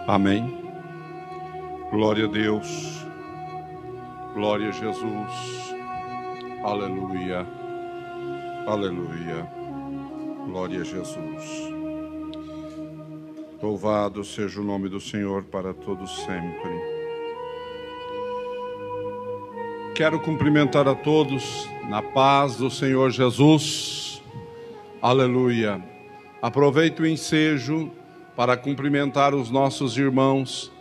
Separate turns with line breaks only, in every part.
Amém. Glória a Deus. Glória a Jesus. Aleluia. Aleluia. Glória a Jesus. Louvado seja o nome do Senhor para todos sempre. Quero cumprimentar a todos na paz do Senhor Jesus. Aleluia. Aproveito o ensejo para cumprimentar os nossos irmãos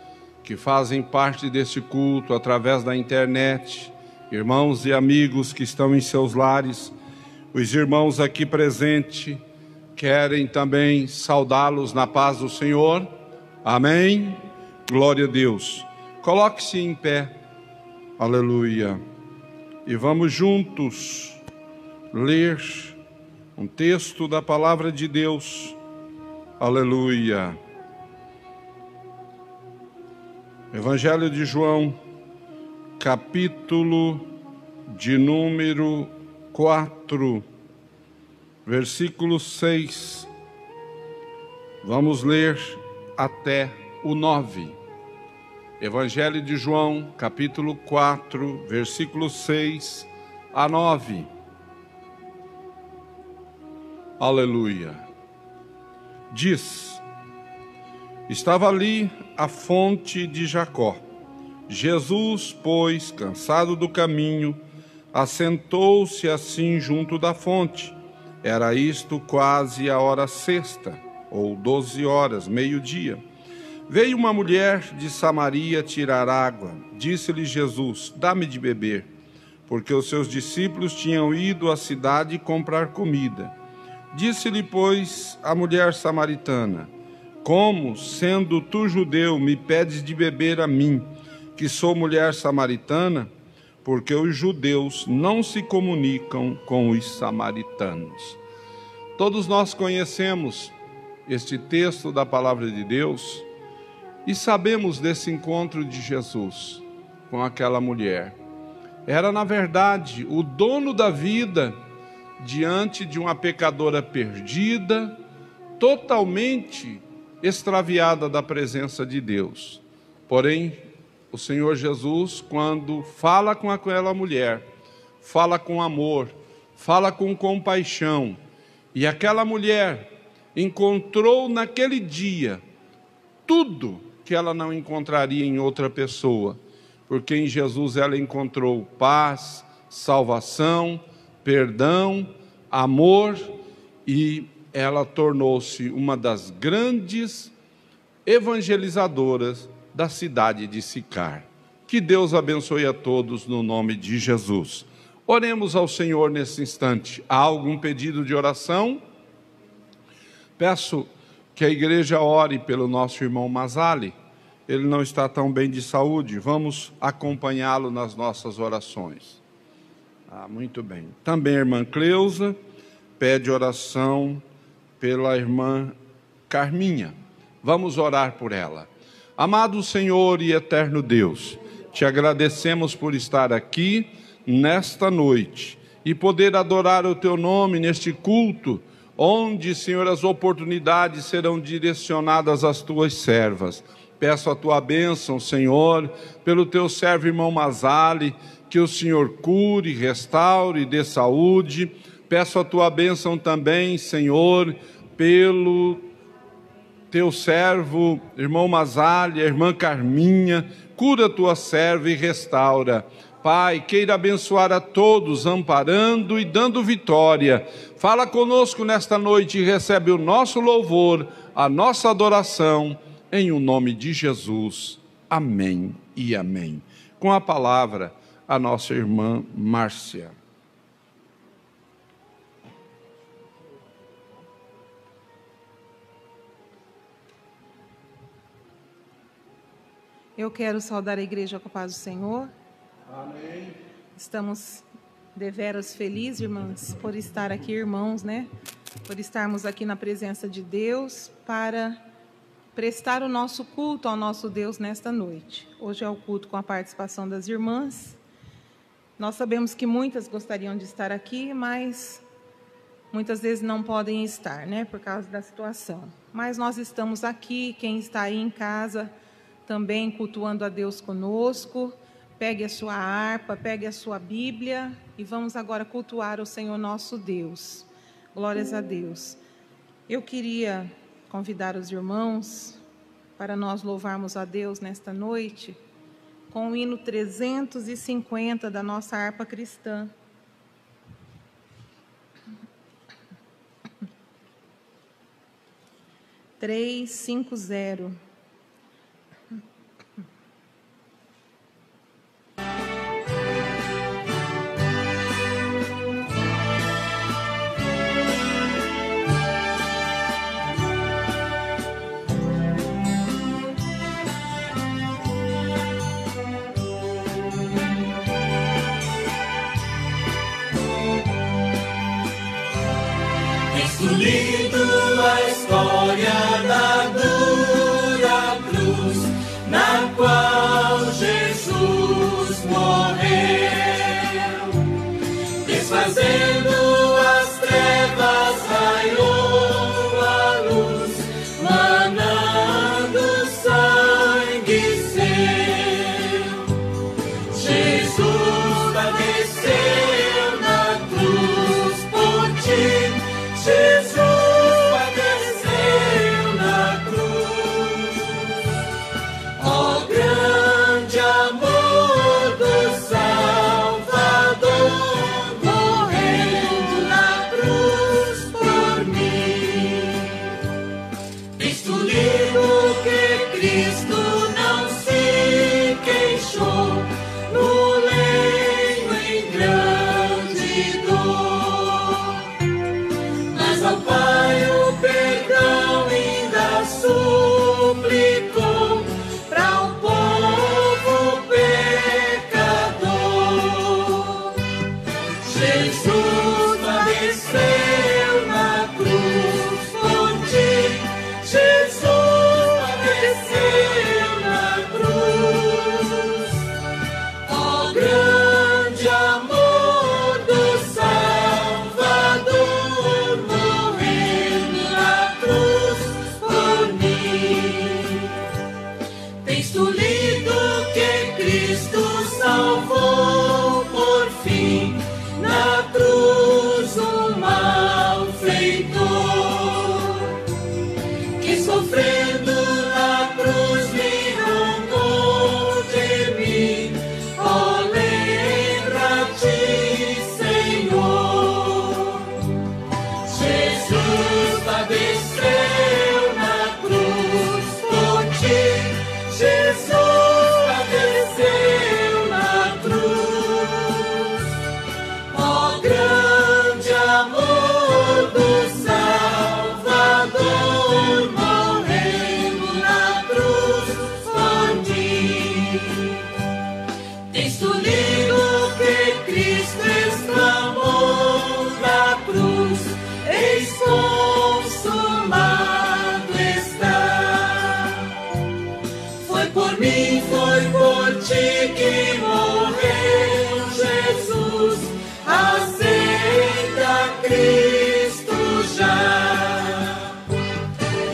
que fazem parte desse culto através da internet, irmãos e amigos que estão em seus lares. Os irmãos aqui presentes querem também saudá-los na paz do Senhor. Amém? Glória a Deus. Coloque-se em pé. Aleluia. E vamos juntos ler um texto da palavra de Deus. Aleluia. Evangelho de João, capítulo de número 4, versículo 6. Vamos ler até o 9. Evangelho de João, capítulo 4, versículo 6 a 9. Aleluia. Diz: estava ali a fonte de Jacó. Jesus, pois, cansado do caminho, assentou-se assim junto da fonte. Era isto quase a hora sexta, ou 12 horas, meio-dia. Veio uma mulher de Samaria tirar água. Disse-lhe Jesus: dá-me de beber, porque os seus discípulos tinham ido à cidade comprar comida. Disse-lhe, pois, a mulher samaritana: como, sendo tu judeu, me pedes de beber a mim, que sou mulher samaritana? Porque os judeus não se comunicam com os samaritanos. Todos nós conhecemos este texto da palavra de Deus e sabemos desse encontro de Jesus com aquela mulher. Era, na verdade, o dono da vida diante de uma pecadora perdida, totalmente extraviada da presença de Deus. Porém, o Senhor Jesus, quando fala com aquela mulher, fala com amor, fala com compaixão, e aquela mulher encontrou naquele dia tudo que ela não encontraria em outra pessoa, porque em Jesus ela encontrou paz, salvação, perdão, amor, e ela tornou-se uma das grandes evangelizadoras da cidade de Sicar. Que Deus abençoe a todos no nome de Jesus. Oremos ao Senhor nesse instante. Há algum pedido de oração? Peço que a igreja ore pelo nosso irmão Mazali. Ele não está tão bem de saúde. Vamos acompanhá-lo nas nossas orações. Muito bem. Também a irmã Cleusa pede oração pela irmã Carminha. Vamos orar por ela. Amado Senhor e eterno Deus, te agradecemos por estar aqui nesta noite e poder adorar o teu nome neste culto, onde, Senhor, as oportunidades serão direcionadas às tuas servas. Peço a tua bênção, Senhor, pelo teu servo irmão Mazali, que o Senhor cure, restaure, dê saúde. Peço a tua bênção também, Senhor, pelo teu servo, irmão Mazali, a irmã Carminha. Cura a tua serva e restaura. Pai, queira abençoar a todos, amparando e dando vitória. Fala conosco nesta noite e recebe o nosso louvor, a nossa adoração, em o nome de Jesus. Amém e amém. Com a palavra, a nossa irmã Márcia.
Eu quero saudar a igreja com a paz do Senhor.
Amém.
Estamos deveras felizes, irmãs, por estar aqui, irmãos, né? Por estarmos aqui na presença de Deus para prestar o nosso culto ao nosso Deus nesta noite. Hoje é o culto com a participação das irmãs. Nós sabemos que muitas gostariam de estar aqui, mas muitas vezes não podem estar, né, por causa da situação. Mas nós estamos aqui, quem está aí em casa também cultuando a Deus conosco. Pegue a sua harpa, pegue a sua Bíblia e vamos agora cultuar o Senhor nosso Deus. Glórias a Deus. Eu queria convidar os irmãos para nós louvarmos a Deus nesta noite com o hino 350 da nossa harpa cristã. Três, 5, 0.
Lido a história da dura cruz, na qual Jesus morreu, desfazendo as trevas, raiou a luz, manando sangue seu. Jesus padeceu na cruz por ti. Jesus padeceu na cruz, ó grande amor do Salvador, morrendo na cruz por mim. Visto lindo que Cristo não se queixou, no leito em grande dor, ao Pai o perdão ainda suplicou para o povo pecador. Jesus padeceu na cruz por ti. Jesus padeceu na cruz, ó grande amor do Salvador, salvou por fim na cruz o malfeitor, que sofrendo na cruz me rogou de mim. Ó, lembra-te, Senhor. Jesus padeceu na cruz por ti. Jesus padeceu na cruz, ó grande amor do Salvador, morrendo na cruz por mim. Tens tu lido que Cristo exclamou na cruz: eis consumado está. Foi por mim, foi por ti que morreu Jesus. Aceita Cristo já.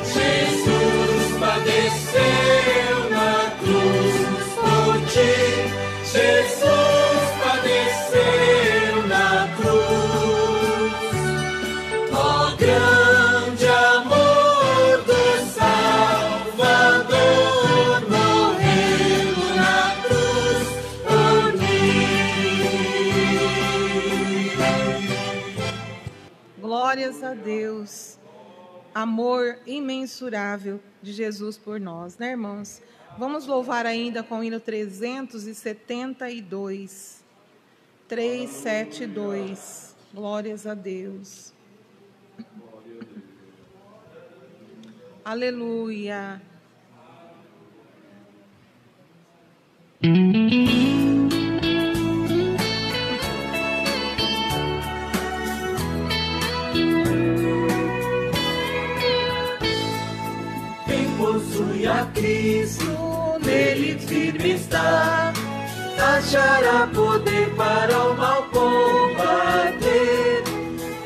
Jesus padeceu na cruz por ti. Jesus padeceu na cruz, ó grande amor do Salvador, morrendo na cruz por mim.
Glórias a Deus. Amor imensurável de Jesus por nós, né, irmãos? Vamos louvar ainda com o hino 372. 372. Glórias a Deus. Aleluia.
Quem possui a Cristo, nele firme está, achará poder para o mal combater,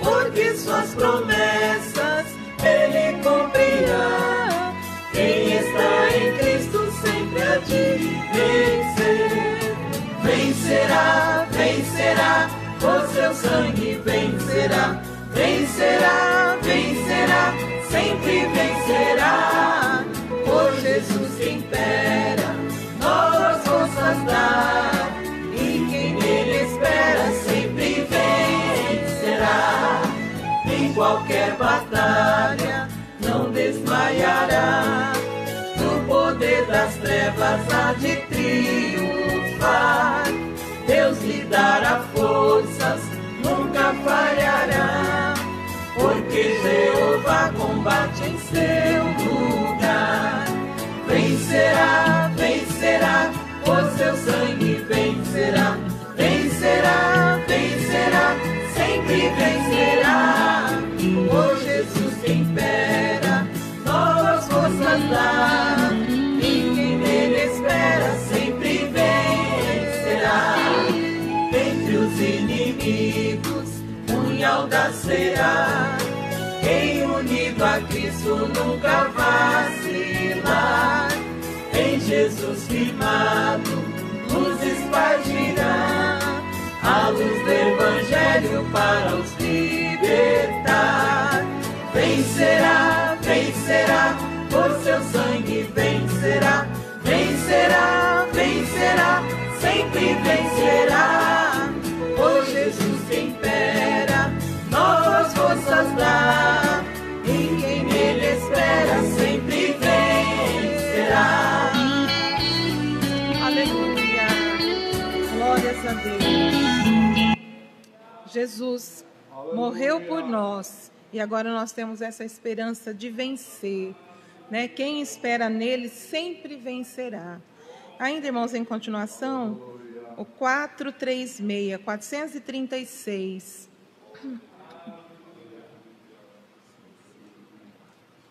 porque suas promessas Ele cumprirá. Quem está em Cristo sempre há de vencer. Vencerá, vencerá, o seu sangue vencerá. Vencerá, vencerá, sempre vencerá. Por Jesus que impera, novas forças dá. E quem nele espera sempre vencerá. Em qualquer batalha não desmaiará. No poder das trevas há de triunfar. Deus lhe dará forças, nunca falhará. Porque Jeová combate em seu lugar. Vencerá, vencerá, o seu sangue vencerá. Vencerá, vencerá, sempre vencerá. Por Jesus que impera, novas forças dá. E quem nele espera sempre vencerá. Entre os inimigos, punhal da será. Quem unido a Cristo nunca vacilar. Em Jesus firmado, luz espargirá. A luz do Evangelho para os libertar. Vencerá, vencerá, por seu sangue vencerá. Vencerá, vencerá, sempre vencerá. Por Jesus que impera, novas forças dá. E quem nele espera sempre vencerá.
Aleluia. Glórias a Deus. Jesus morreu por nós e agora nós temos essa esperança de vencer, né? Quem espera nele sempre vencerá. Ainda, irmãos, em continuação, o 436.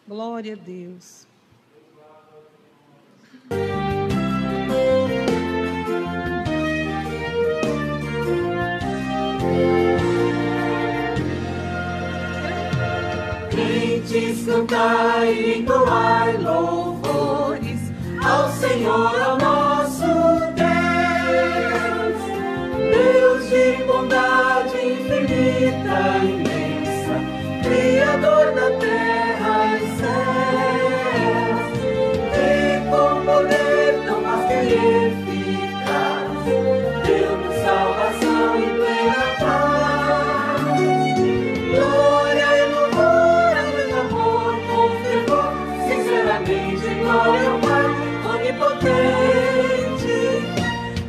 Glória a Deus.
Crentes, cantai e entoai louvores ao Senhor, ao nosso Deus. Deus de bondade infinita, imensa, Criador da terra e céus, que com poder tão vasto e eficaz deu-nos salvação e plena paz. Glória e louvor ao Deus amor com fervor, sinceramente glória ao Pai onipotente,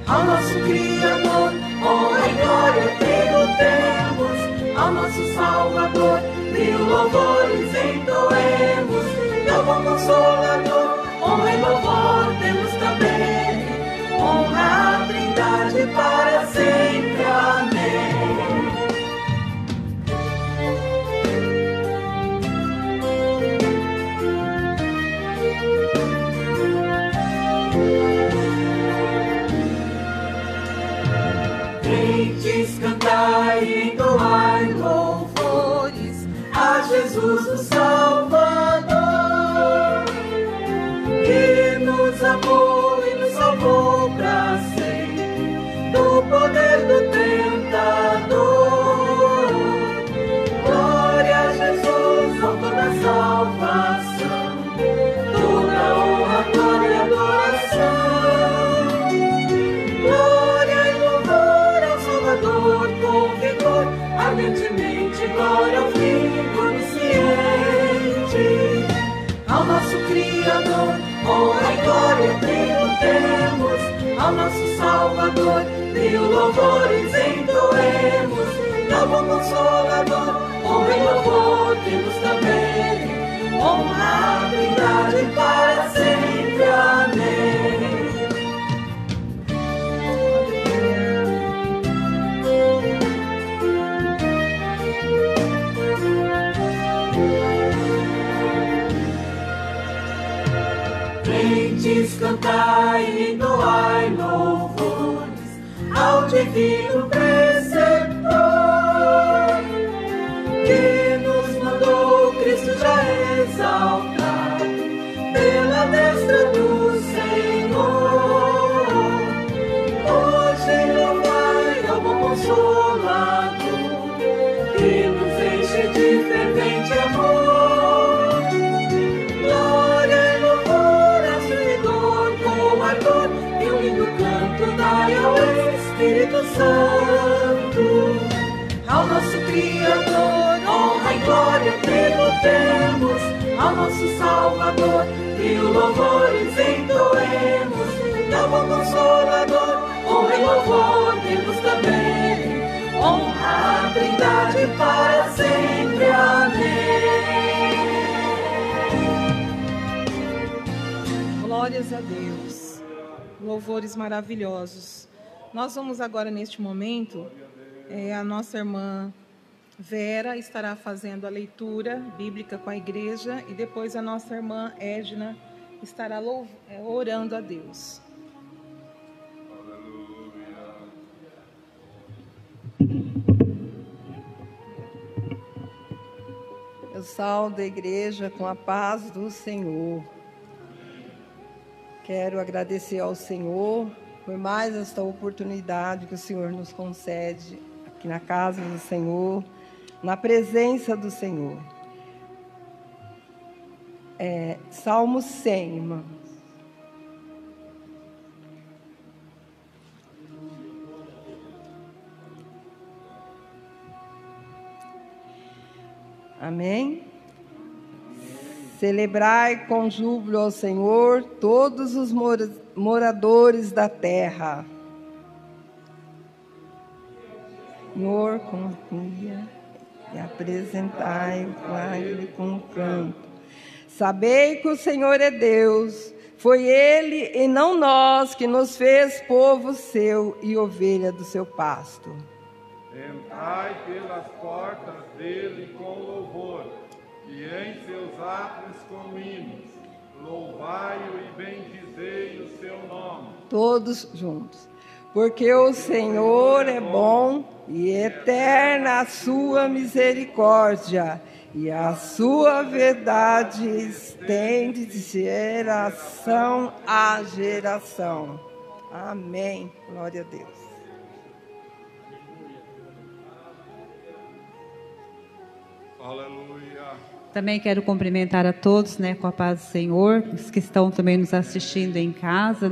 ao nosso Criador, honra e glória eterno temos, ao nosso Salvador, mil louvores entoemos, ao bom Consolador, honra e louvor temos também, honra à Trindade para sempre, amém. Crentes, cantai e entoai louvores a Jesus o Salvador, que nos amou e nos salvou pra sempre do poder do tentador. Glória a Jesus, autor da salvação, toda honra, glória e adoração. Glória e louvor ao Salvador com vigor, ardentemente glória ao Filho onisciente, ao nosso Criador, honra e glória eterno temos, ao nosso Salvador, mil louvores entoemos, ao bom Consolador, honra e louvor temos também, honra à Trindade para sempre, amém. Crentes, cantai e entoai louvores ao divino preceptor, que nos Santo. Ao nosso Criador, honra e glória tributemos, ao nosso Salvador, mil louvores entoemos. Ao bom Consolador, honra e louvor temos também, honra a Trindade para sempre. Amém.
Glórias a Deus, louvores maravilhosos. Nós vamos agora, neste momento, a nossa irmã Vera estará fazendo a leitura bíblica com a igreja e depois a nossa irmã Edna estará orando a Deus.
Eu saúdo a igreja com a paz do Senhor. Quero agradecer ao Senhor por mais esta oportunidade que o Senhor nos concede aqui na casa do Senhor, na presença do Senhor. Salmo 100, irmãos. Amém? Celebrai com júbilo ao Senhor todos os moradores da terra. Senhor, confia e apresentai a Ele com canto. Sabei que o Senhor é Deus, foi Ele e não nós que nos fez povo seu e ovelha do seu pasto.
Entrai pelas portas dele com louvor, e em seus átrios com hinos. Louvai-o e bendizei o seu nome.
Todos juntos. Porque o Senhor é bom e eterna a sua misericórdia, e a sua verdade estende de geração a geração. Amém. Glória a Deus.
Aleluia.
Também quero cumprimentar a todos, com a paz do Senhor, os que estão também nos assistindo em casa,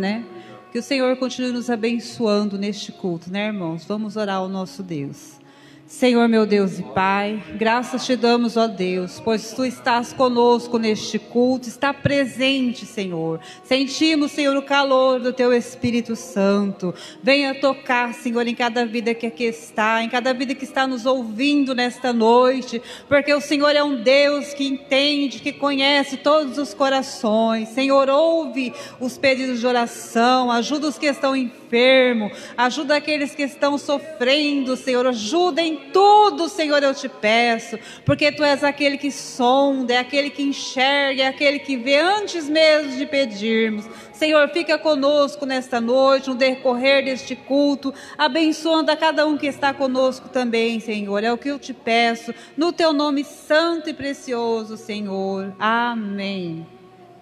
Que o Senhor continue nos abençoando neste culto, irmãos? Vamos orar ao nosso Deus. Senhor, meu Deus e Pai, graças te damos, ó Deus, pois Tu estás conosco neste culto, está presente, Senhor. Sentimos, Senhor, o calor do Teu Espírito Santo. Venha tocar, Senhor, em cada vida que aqui está, em cada vida que está nos ouvindo nesta noite, porque o Senhor é um Deus que entende, que conhece todos os corações. Senhor, ouve os pedidos de oração, ajuda os que estão enfermos, ajuda aqueles que estão sofrendo, Senhor, ajuda em tudo, Senhor, eu te peço, porque Tu és aquele que sonda, é aquele que enxerga, é aquele que vê antes mesmo de pedirmos. Senhor, fica conosco nesta noite, no decorrer deste culto, abençoando a cada um que está conosco também, Senhor, é o que eu te peço, no Teu nome santo e precioso, Senhor. Amém.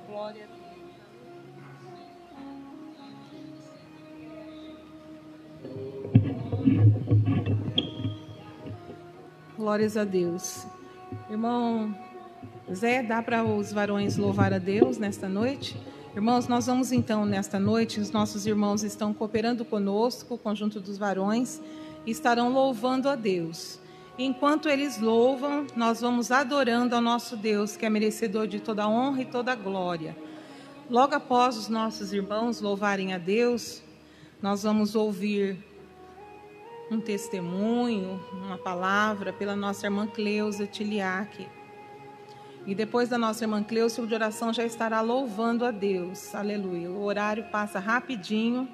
Glória a Deus.
Glórias a Deus. Irmão Zé, dá para os varões louvar a Deus nesta noite? Irmãos, nós vamos então nesta noite, os nossos irmãos estão cooperando conosco, o conjunto dos varões, e estarão louvando a Deus. Enquanto eles louvam, nós vamos adorando ao nosso Deus, que é merecedor de toda honra e toda glória. Logo após os nossos irmãos louvarem a Deus, nós vamos ouvir um testemunho, uma palavra pela nossa irmã Cleusa Tiliac. E depois da nossa irmã Cleusa, o de oração já estará louvando a Deus. Aleluia. O horário passa rapidinho.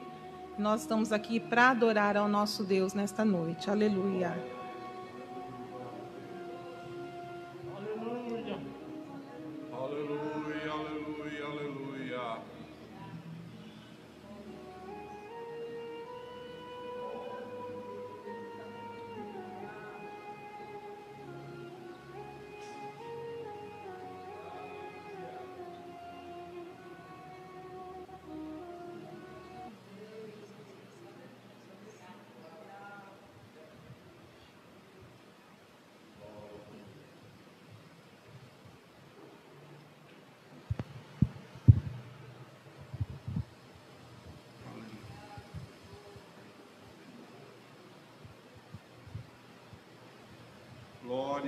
Nós estamos aqui para adorar ao nosso Deus nesta noite. Aleluia.
Aleluia. Aleluia, aleluia, aleluia.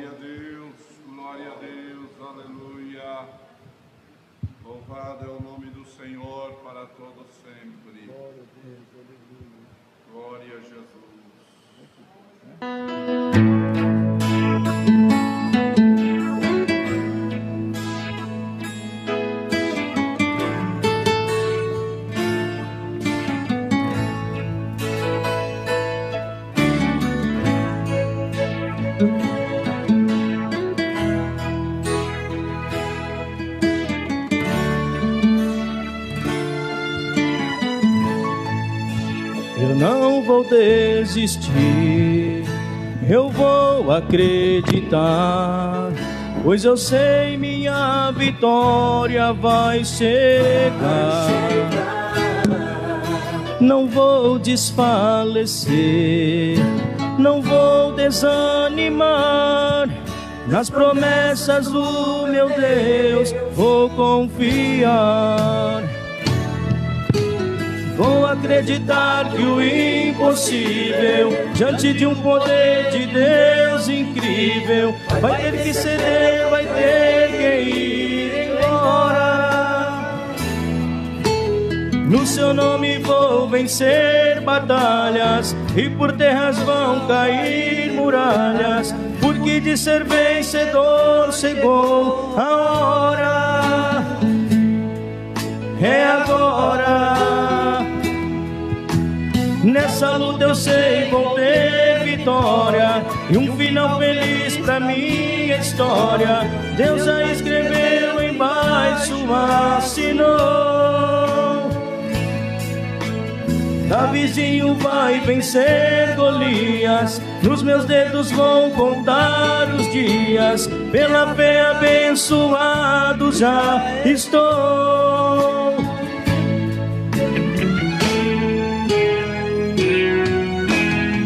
Glória a Deus, aleluia. Louvado é o nome do Senhor para todo sempre. Glória a Jesus.
Eu não vou desistir, eu vou acreditar, pois eu sei minha vitória vai chegar. Não vou desfalecer, não vou desanimar, nas promessas do meu Deus vou confiar. Vou acreditar que o impossível, diante de um poder de Deus incrível, vai ter que ceder, vai ter que ir embora. No seu nome vou vencer batalhas, e por terras vão cair muralhas, porque de ser vencedor chegou a hora. É agora. Nessa luta eu sei vou ter vitória e um final feliz pra minha história. Deus já escreveu embaixo, assinou. Davizinho vai vencer Golias, nos meus dedos vão contar os dias. Pela fé abençoado já estou.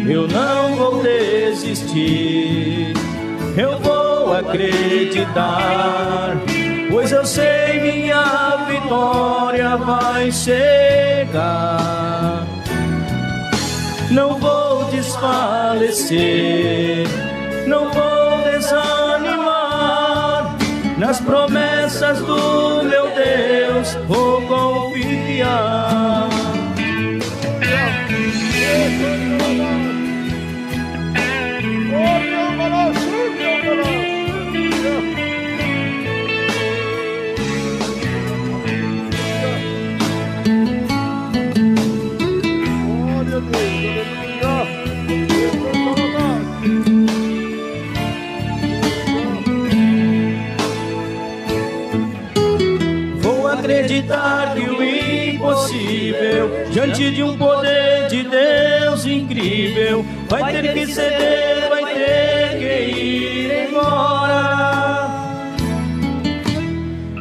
Eu não vou desistir, eu vou acreditar, pois eu sei minha vitória vai chegar. Não vou desfalecer, não vou desanimar, nas promessas do meu Deus vou confiar. Vou acreditar que o impossível, diante de um poder de Deus incrível, vai ter que ceder, vai ter que ir embora.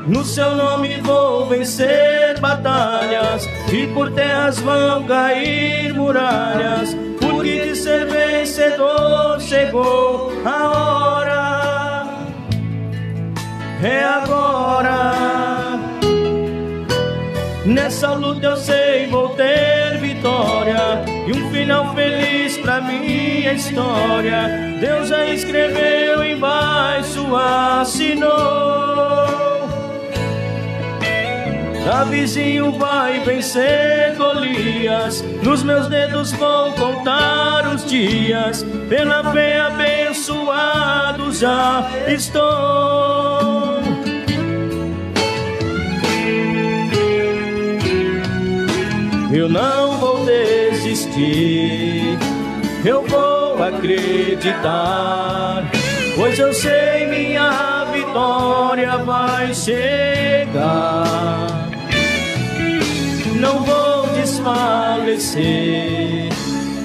No seu nome vou vencer batalhas, e por terras vão cair muralhas, porque de ser vencedor chegou a hora. É agora. Nessa luta eu sei vou ter vitória e um final feliz pra minha história. Deus já escreveu embaixo, assinou. Davizinho vai vencer Golias, nos meus dedos vou contar os dias. Pela fé abençoado já estou. Eu não vou desistir, eu vou acreditar, pois eu sei minha vitória vai chegar. Não vou desfalecer,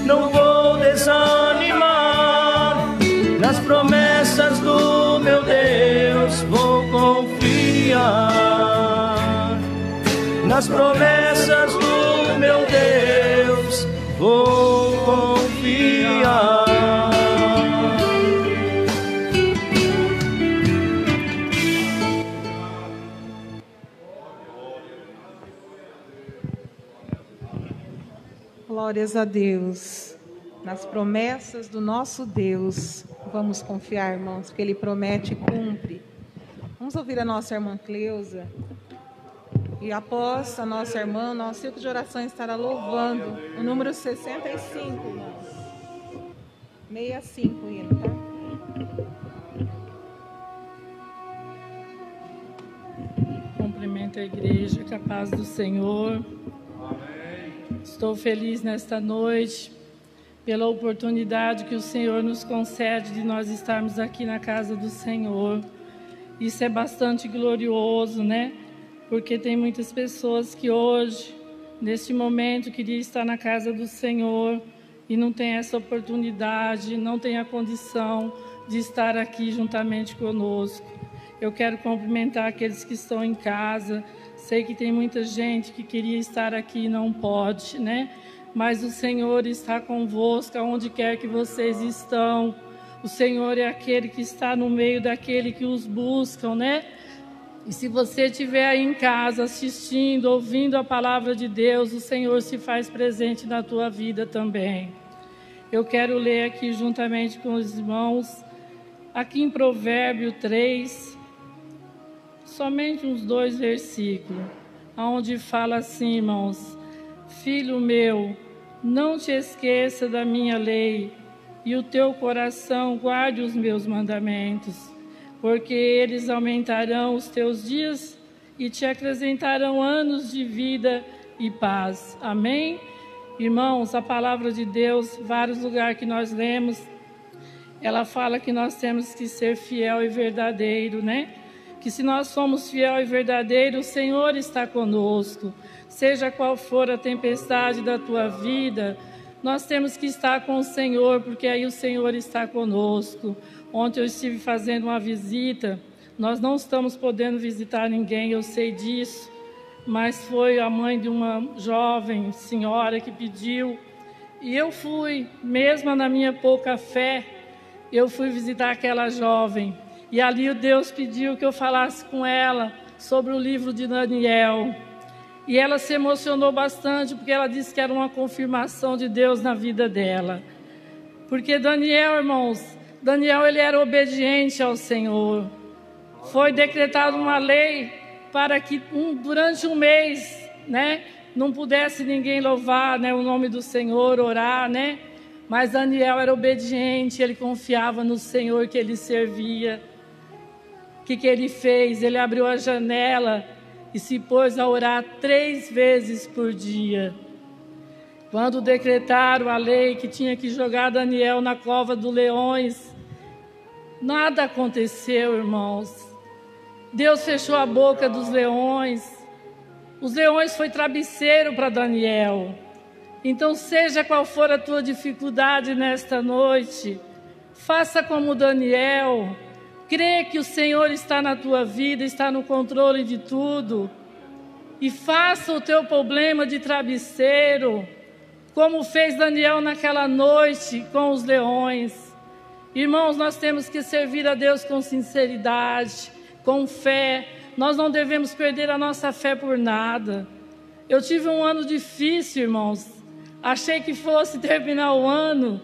não vou desanimar, nas promessas do meu Deus vou confiar. Nas promessas do meu Deus vou confiar.
Glórias a Deus. Nas promessas do nosso Deus Vamos confiar, irmãos, que Ele promete e cumpre. Vamos ouvir a nossa irmã Cleusa. E após a nossa irmã, nosso círculo de oração estará louvando o número 65, irmãos. 65 indo, tá?
Cumprimento a igreja, com a paz do Senhor. Amém. Estou feliz nesta noite pela oportunidade que o Senhor nos concede de nós estarmos aqui na casa do Senhor. Isso é bastante glorioso, né? Porque tem muitas pessoas que hoje, neste momento, queriam estar na casa do Senhor e não tem essa oportunidade, não tem a condição de estar aqui juntamente conosco. Eu quero cumprimentar aqueles que estão em casa. Sei que tem muita gente que queria estar aqui e não pode, né? Mas o Senhor está convosco, aonde quer que vocês estão. O Senhor é aquele que está no meio daquele que os buscam, né? E se você estiver aí em casa assistindo, ouvindo a palavra de Deus, o Senhor se faz presente na tua vida também. Eu quero ler aqui juntamente com os irmãos, aqui em Provérbio 3, somente uns 2 versículos, onde fala assim, irmãos: Filho meu, não te esqueça da minha lei, e o teu coração guarde os meus mandamentos, porque eles aumentarão os teus dias e te acrescentarão anos de vida e paz. Amém? Irmãos, a palavra de Deus, vários lugares que nós lemos, ela fala que nós temos que ser fiel e verdadeiro, né? Que se nós somos fiel e verdadeiro, o Senhor está conosco. Seja qual for a tempestade da tua vida, nós temos que estar com o Senhor, porque aí o Senhor está conosco. Ontem eu estive fazendo uma visita, nós não estamos podendo visitar ninguém, eu sei disso, mas foi a mãe de uma jovem senhora que pediu, e eu fui, mesmo na minha pouca fé, eu fui visitar aquela jovem. E ali o Deus pediu que eu falasse com ela sobre o livro de Daniel. E ela se emocionou bastante, porque ela disse que era uma confirmação de Deus na vida dela. Porque Daniel, irmãos, Daniel ele era obediente ao Senhor. Foi decretada uma lei para que durante um mês, né, não pudesse ninguém louvar, né, o nome do Senhor, orar, né? Mas Daniel era obediente, ele confiava no Senhor que ele servia. O que ele fez? Ele abriu a janela e se pôs a orar 3 vezes por dia. Quando decretaram a lei que tinha que jogar Daniel na cova dos leões, nada aconteceu, irmãos. Deus fechou a boca dos leões. Os leões foi travesseiro para Daniel. Então, seja qual for a tua dificuldade nesta noite, faça como Daniel. Crê que o Senhor está na tua vida, está no controle de tudo. E faça o teu problema de travesseiro, como fez Daniel naquela noite com os leões. Irmãos, nós temos que servir a Deus com sinceridade, com fé. Nós não devemos perder a nossa fé por nada. Eu tive um ano difícil, irmãos. Achei que fosse terminar o ano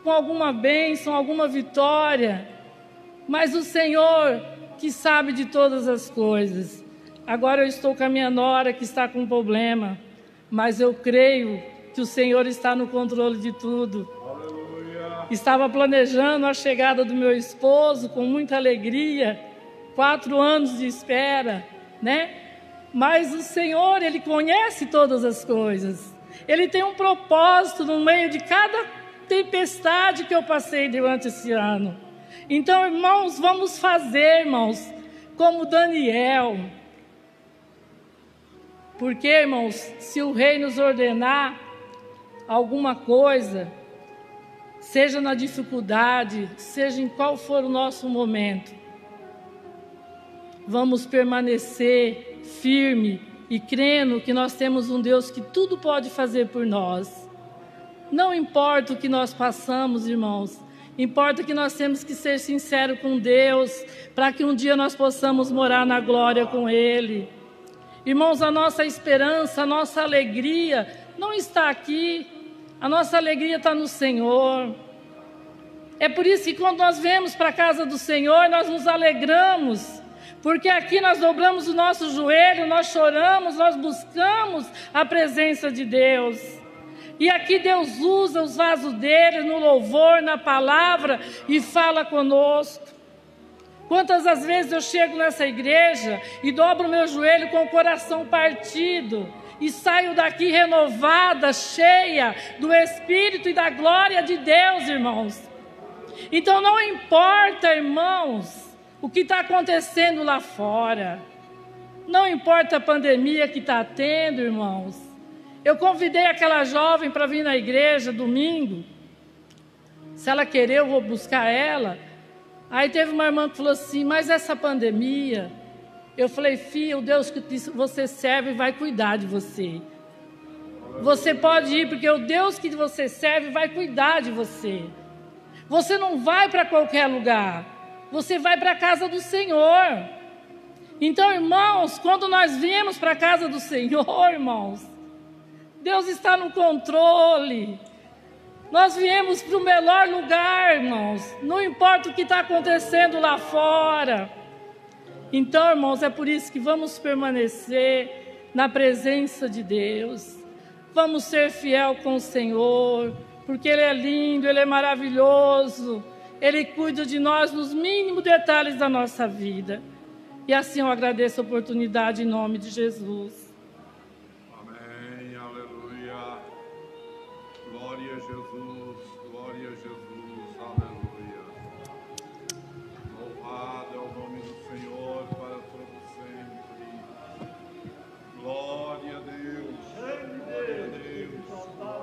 com alguma bênção, alguma vitória. Mas o Senhor que sabe de todas as coisas. Agora eu estou com a minha nora que está com um problema, mas eu creio que o Senhor está no controle de tudo. Aleluia. Estava planejando a chegada do meu esposo com muita alegria, 4 anos de espera, né? Mas o Senhor, Ele conhece todas as coisas. Ele tem um propósito no meio de cada tempestade que eu passei durante esse ano. Então, irmãos, vamos fazer, irmãos, como Daniel. Porque, irmãos, se o rei nos ordenar alguma coisa, seja na dificuldade, seja em qual for o nosso momento, vamos permanecer firme e crendo que nós temos um Deus que tudo pode fazer por nós. Não importa o que nós passamos, irmãos, importa que nós temos que ser sinceros com Deus, para que um dia nós possamos morar na glória com Ele. Irmãos, a nossa esperança, a nossa alegria não está aqui, a nossa alegria está no Senhor. É por isso que quando nós viemos para a casa do Senhor, nós nos alegramos, porque aqui nós dobramos o nosso joelho, nós choramos, nós buscamos a presença de Deus. E aqui Deus usa os vasos dele no louvor, na palavra e fala conosco. Quantas as vezes eu chego nessa igreja e dobro meu joelho com o coração partido e saio daqui renovada, cheia do Espírito e da glória de Deus, irmãos. Então não importa, irmãos, o que está acontecendo lá fora. Não importa a pandemia que está tendo, irmãos. Eu convidei aquela jovem para vir na igreja domingo. Se ela querer, eu vou buscar ela. Aí teve uma irmã que falou assim, mas essa pandemia... Eu falei, filha, o Deus que você serve vai cuidar de você. Você pode ir, porque o Deus que você serve vai cuidar de você. Você não vai para qualquer lugar. Você vai para a casa do Senhor. Então, irmãos, quando nós viemos para a casa do Senhor, irmãos, Deus está no controle. Nós viemos para o melhor lugar, irmãos. Não importa o que está acontecendo lá fora. Então, irmãos, é por isso que vamos permanecer na presença de Deus. Vamos ser fiel com o Senhor, porque Ele é lindo, Ele é maravilhoso. Ele cuida de nós nos mínimos detalhes da nossa vida. E assim eu agradeço a oportunidade em nome de Jesus.
Amém, aleluia. Glória a Jesus, glória a Jesus, aleluia. Louvado é o nome do Senhor para todo sempre. Glória a Deus, glória a Deus, glória a Deus.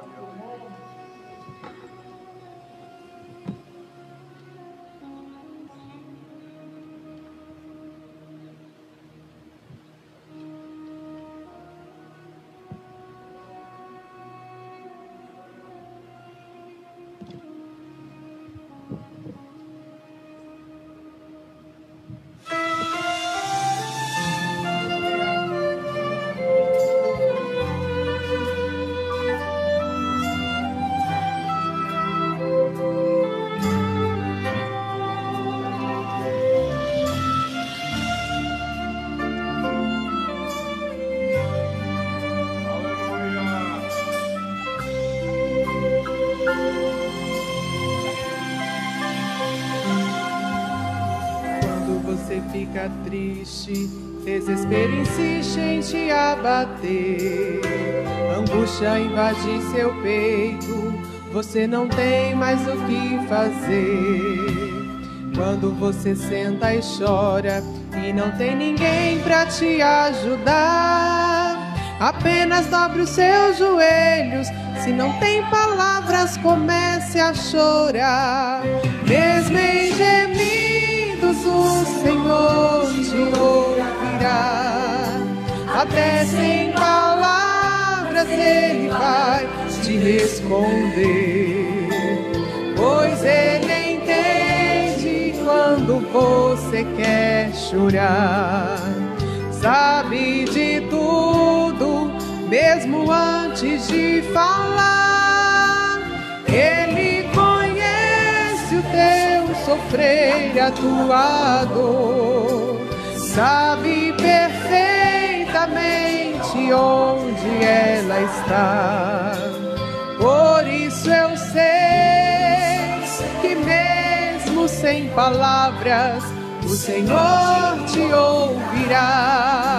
Fica triste, desespero insiste em te abater, angústia invade seu peito, você não tem mais o que fazer. Quando você senta e chora e não tem ninguém pra te ajudar, apenas dobre os seus joelhos, se não tem palavras comece a chorar. Mesmo em gemidos o Senhor te ouvirá, até sem palavras Ele vai te responder, pois Ele entende quando você quer chorar, sabe de tudo, mesmo antes de falar. Ele conhece o teu sofrer e a tua dor, sabe perfeitamente onde ela está. Por isso eu sei que mesmo sem palavras o Senhor te ouvirá.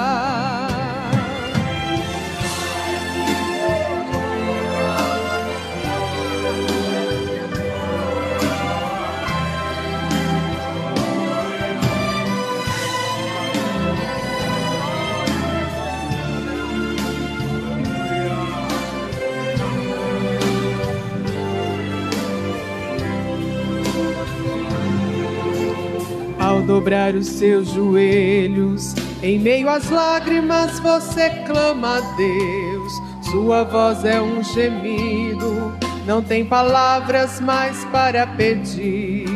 Ao dobrar os seus joelhos, em meio às lágrimas você clama a Deus. Sua voz é um gemido, não tem palavras mais para pedir.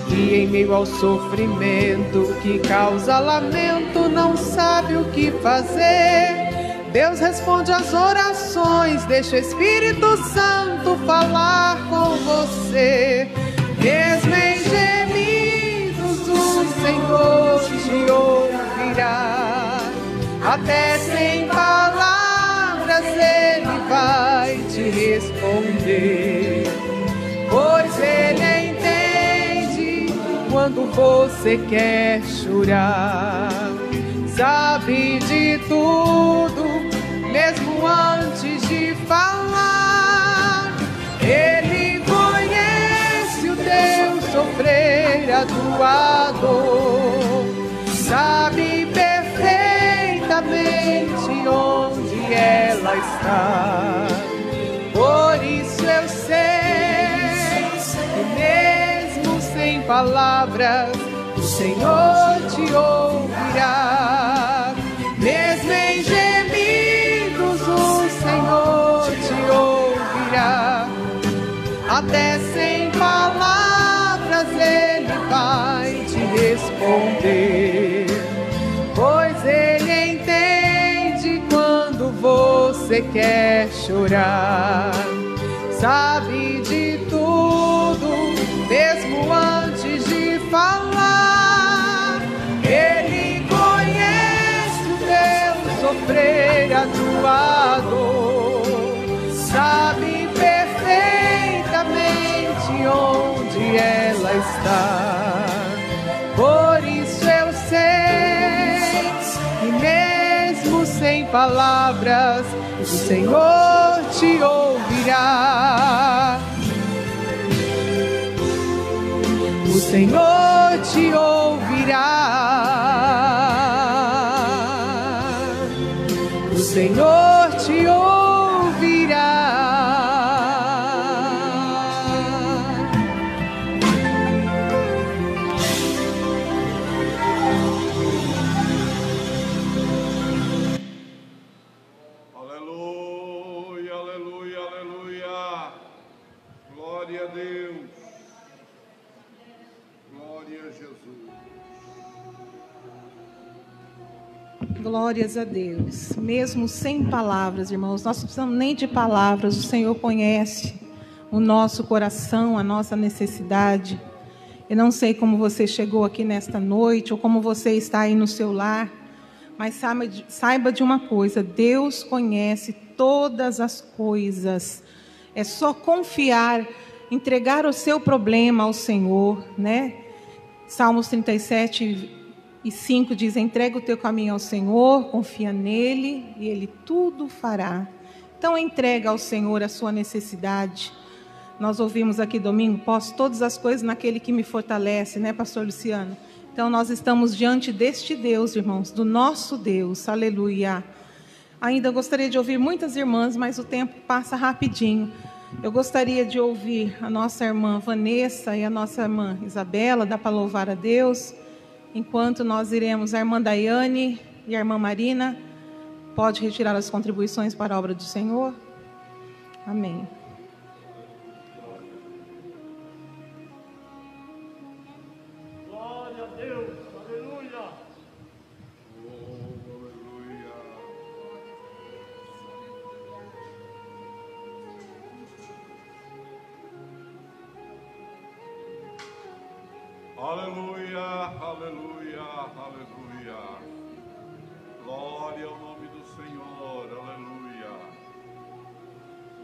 E em meio ao sofrimento que causa lamento, não sabe o que fazer. Deus responde às orações, deixa o Espírito Santo falar com você. Mesmo em gemidos o Senhor te ouvirá. Até sem palavras Ele vai te responder, pois Ele entende quando você quer chorar. Sabe de tudo, mesmo antes de falar. Ele conhece o teu sofrer, a tua dor. Sabe perfeitamente onde ela está. Por isso eu sei que mesmo sem palavras o Senhor te ouvirá. Mesmo em gemidos o Senhor te ouvirá. Até sem palavras Ele vai te responder, pois Ele entende quando você quer chorar. Sabe de tudo, mesmo antes de falar. Ele conhece o teu sofrer, a tua dor. Sabe perfeitamente onde ela está. Por isso eu sei que mesmo sem palavras o Senhor te ouvirá. O Senhor te ouvirá. O Senhor te ouvirá.
Aleluia, aleluia, aleluia. Glória a Deus. Glória a Jesus.
Glórias a Deus. Mesmo sem palavras, irmãos, nós não precisamos nem de palavras. O Senhor conhece o nosso coração, a nossa necessidade. Eu não sei como você chegou aqui nesta noite ou como você está aí no seu lar, mas saiba de uma coisa: Deus conhece todas as coisas. É só confiar, entregar o seu problema ao Senhor, né? Salmos 37:5 diz: entrega o teu caminho ao Senhor, confia nele e Ele tudo fará. Então entrega ao Senhor a sua necessidade. Nós ouvimos aqui domingo: posso todas as coisas naquele que me fortalece, né, pastor Luciano? Então nós estamos diante deste Deus, irmãos, do nosso Deus, aleluia. Ainda gostaria de ouvir muitas irmãs, mas o tempo passa rapidinho. Eu gostaria de ouvir a nossa irmã Vanessa e a nossa irmã Isabela, dá para louvar a Deus. Enquanto nós iremos, a irmã Daiane e a irmã Marina, pode retirar as contribuições para a obra do Senhor. Amém.
Glória a Deus, aleluia.
Aleluia, aleluia, aleluia. Glória ao nome do Senhor, aleluia.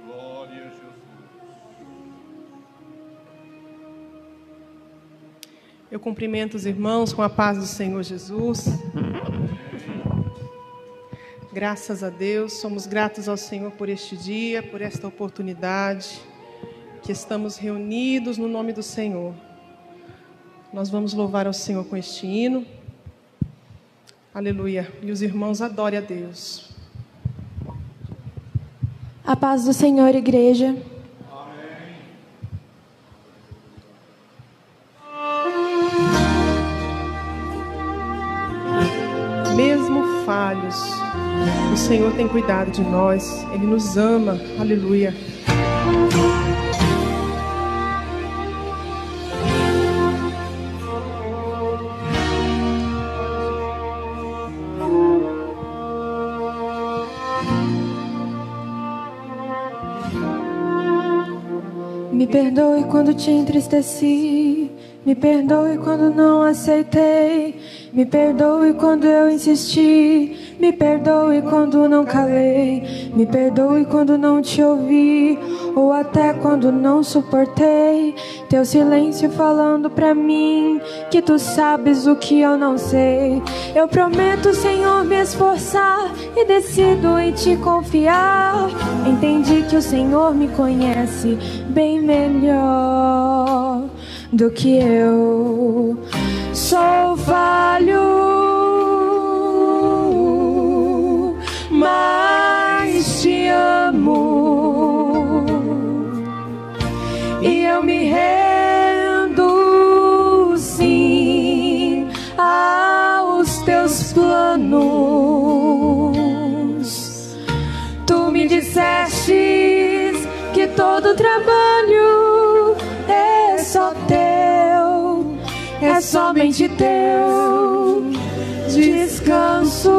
Glória a Jesus.
Eu cumprimento os irmãos com a paz do Senhor Jesus. Graças a Deus, somos gratos ao Senhor por este dia, por esta oportunidade, que estamos reunidos no nome do Senhor. Nós vamos louvar ao Senhor com este hino. Aleluia. E os irmãos adorem a Deus.
A paz do Senhor, igreja.
Mesmo falhos, o Senhor tem cuidado de nós. Ele nos ama. Aleluia.
Me perdoe quando te entristeci, me perdoe quando não aceitei, me perdoe quando eu insisti, me perdoe quando não calei, me perdoe quando não te ouvi, ou até quando não suportei teu silêncio falando pra mim que tu sabes o que eu não sei. Eu prometo, Senhor, me esforçar e decido em te confiar. Entendi que o Senhor me conhece bem melhor do que eu. Sou falho, mas te amo, e eu me rendo sim aos teus planos. Tu me dissestes que todo trabalho é só teu, é somente teu. Descanso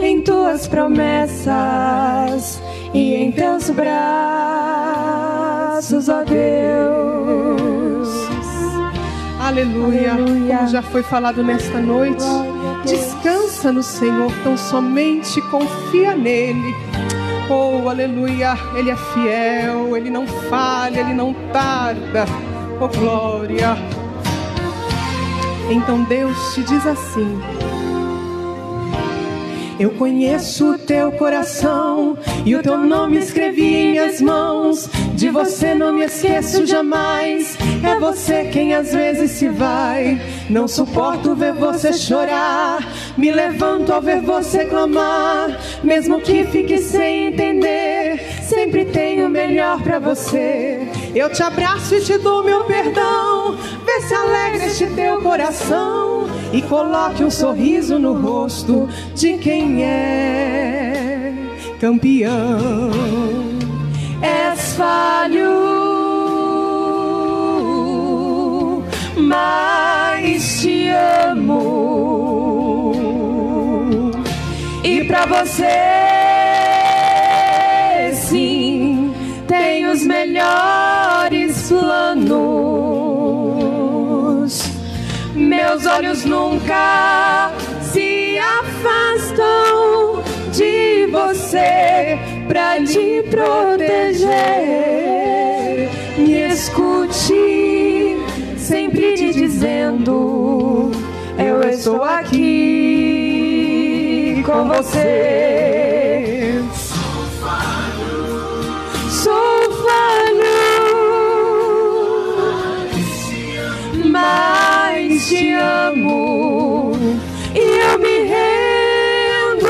em tuas promessas e em teus braços, ó Deus.
Aleluia. Como já foi falado nesta noite, descansa no Senhor, tão somente confia nele. Oh, aleluia, Ele é fiel, Ele não falha, Ele não tarda. Oh, glória. Então Deus te diz assim: eu conheço o teu coração e o teu nome escrevi em minhas mãos. De você não me esqueço jamais. É você quem às vezes se vai. Não suporto ver você chorar. Me levanto ao ver você clamar. Mesmo que fique sem entender, sempre tenho o melhor pra você. Eu te abraço e te dou meu perdão. Vê se alegra este teu coração e coloque um sorriso no rosto de quem é campeão. És falho, mas te amo, e pra você sim tem os melhores planos. Meus olhos nunca se afastam de você pra te proteger. Me escute sempre te dizendo: eu estou aqui com você. Sou falho, mas te amo, e eu me rendo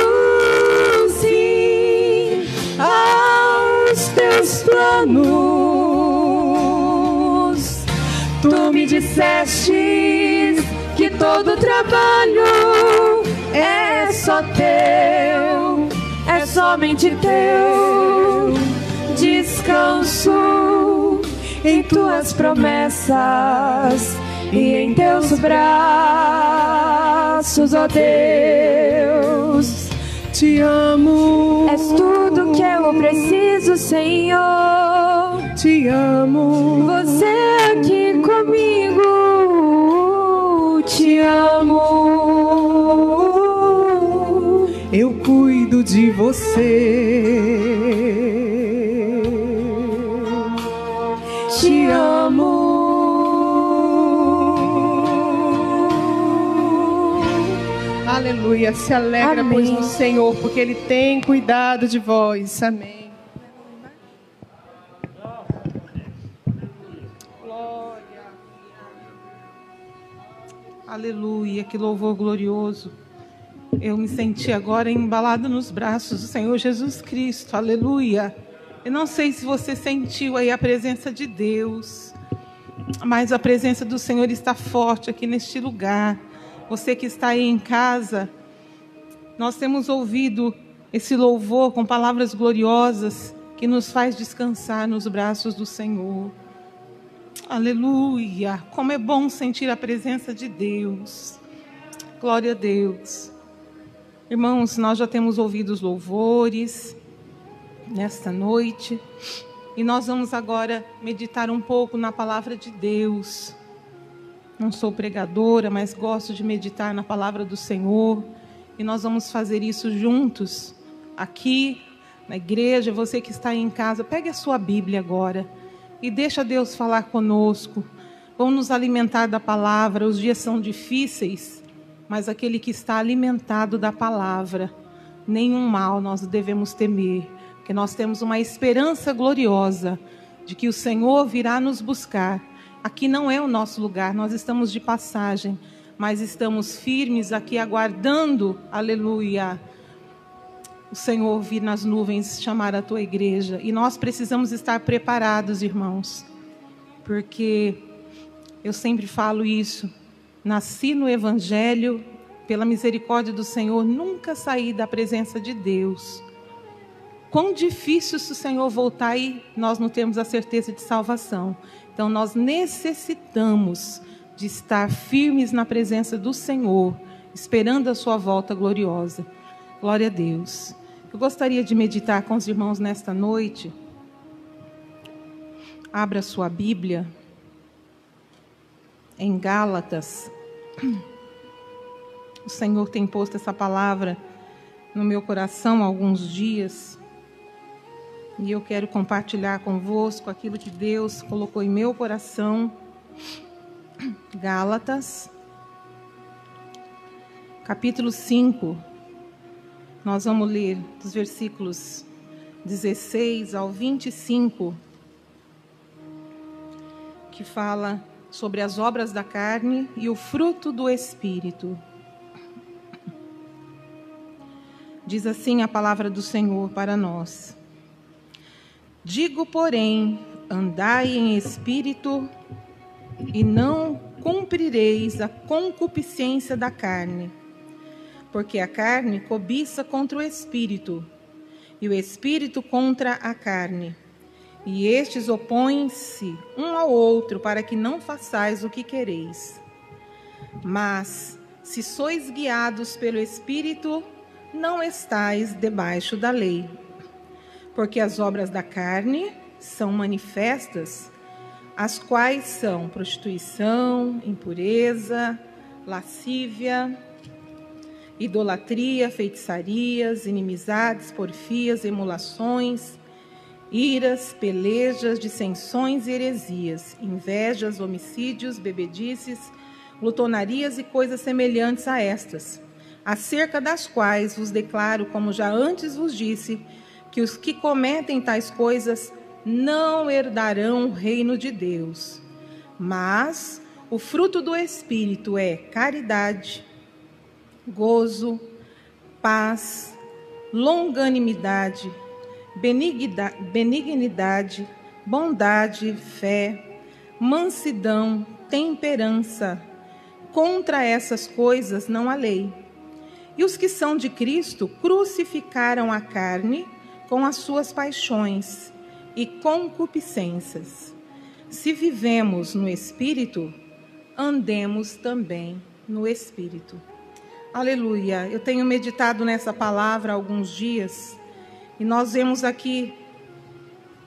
sim aos teus planos. Tu me disseste que todo trabalho é só teu, é somente teu. Descanso em tuas promessas e em teus braços, ó Deus. Te amo.
És tudo que eu preciso, Senhor.
Te amo.
Você aqui comigo. Te amo.
Eu cuido de você. Te amo. Aleluia, se alegra, amém, pois no Senhor, porque Ele tem cuidado de vós. Amém.
Glória. Aleluia, que louvor glorioso. Eu me senti agora embalada nos braços do Senhor Jesus Cristo. Aleluia. Eu não sei se você sentiu aí a presença de Deus, mas a presença do Senhor está forte aqui neste lugar. Você que está aí em casa, nós temos ouvido esse louvor com palavras gloriosas que nos faz descansar nos braços do Senhor. Aleluia! Como é bom sentir a presença de Deus. Glória a Deus. Irmãos, nós já temos ouvido os louvores nesta noite E nós vamos agora meditar um pouco na palavra de Deus. Não sou pregadora, mas gosto de meditar na palavra do Senhor. E nós vamos fazer isso juntos, aqui na igreja. Você que está aí em casa, pegue a sua Bíblia agora e deixa Deus falar conosco. Vamos nos alimentar da palavra. Os dias são difíceis, mas aquele que está alimentado da palavra, nenhum mal nós devemos temer, porque nós temos uma esperança gloriosa de que o Senhor virá nos buscar. Aqui não é o nosso lugar, nós estamos de passagem, mas estamos firmes aqui aguardando, aleluia, o Senhor vir nas nuvens chamar a tua igreja. E nós precisamos estar preparados, irmãos, porque eu sempre falo isso, nasci no Evangelho, pela misericórdia do Senhor, nunca saí da presença de Deus. Quão difícil se o Senhor voltar e nós não temos a certeza de salvação. Então nós necessitamos de estar firmes na presença do Senhor, esperando a sua volta gloriosa. Glória a Deus. Eu gostaria de meditar com os irmãos nesta noite. Abra sua Bíblia em Gálatas. O Senhor tem posto essa palavra no meu coração há alguns dias. E eu quero compartilhar convosco aquilo que Deus colocou em meu coração. Gálatas, capítulo 5. Nós vamos ler dos versículos 16 ao 25, que fala sobre as obras da carne e o fruto do Espírito. Diz assim a palavra do Senhor para nós. Digo, porém, andai em espírito e não cumprireis a concupiscência da carne, porque a carne cobiça contra o espírito, e o espírito contra a carne, e estes opõem-se um ao outro, para que não façais o que quereis. Mas, se sois guiados pelo Espírito, não estais debaixo da lei. Porque as obras da carne são manifestas, as quais são prostituição, impureza, lascívia, idolatria, feitiçarias, inimizades, porfias, emulações, iras, pelejas, dissensões e heresias, invejas, homicídios, bebedices, glutonarias e coisas semelhantes a estas, acerca das quais vos declaro, como já antes vos disse, que os que cometem tais coisas não herdarão o reino de Deus. Mas o fruto do Espírito é caridade, gozo, paz, longanimidade, benignidade, bondade, fé, mansidão, temperança. Contra essas coisas não há lei. E os que são de Cristo crucificaram a carne com as suas paixões e concupiscências. Se vivemos no Espírito, andemos também no Espírito. Aleluia! Eu tenho meditado nessa palavra há alguns dias, e nós vemos aqui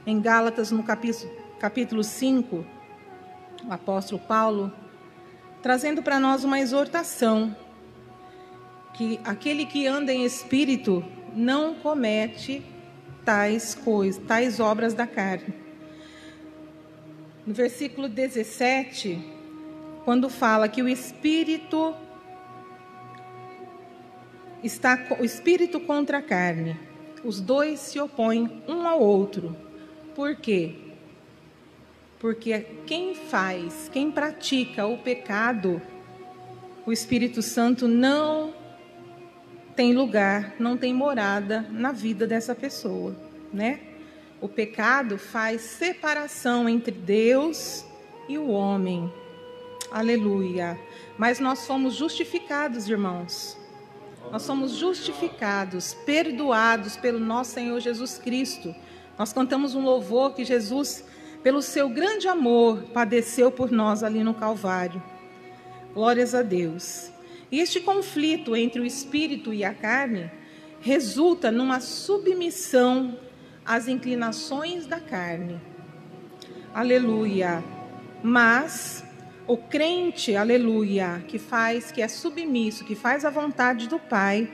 em Gálatas, no capítulo 5, o apóstolo Paulo, trazendo para nós uma exortação, que aquele que anda em Espírito não comete tais coisas, tais obras da carne. No versículo 17, quando fala que o Espírito contra a carne, os dois se opõem um ao outro. Por quê? Porque quem pratica o pecado, o Espírito Santo não tem lugar, não tem morada na vida dessa pessoa, né? O pecado faz separação entre Deus e o homem. Aleluia. Mas nós somos justificados, irmãos. Nós somos justificados, perdoados pelo nosso Senhor Jesus Cristo. Nós cantamos um louvor que Jesus, pelo seu grande amor, padeceu por nós ali no Calvário. Glórias a Deus. E este conflito entre o espírito e a carne resulta numa submissão as inclinações da carne. Aleluia. Mas o crente, aleluia, que é submisso, que faz a vontade do Pai,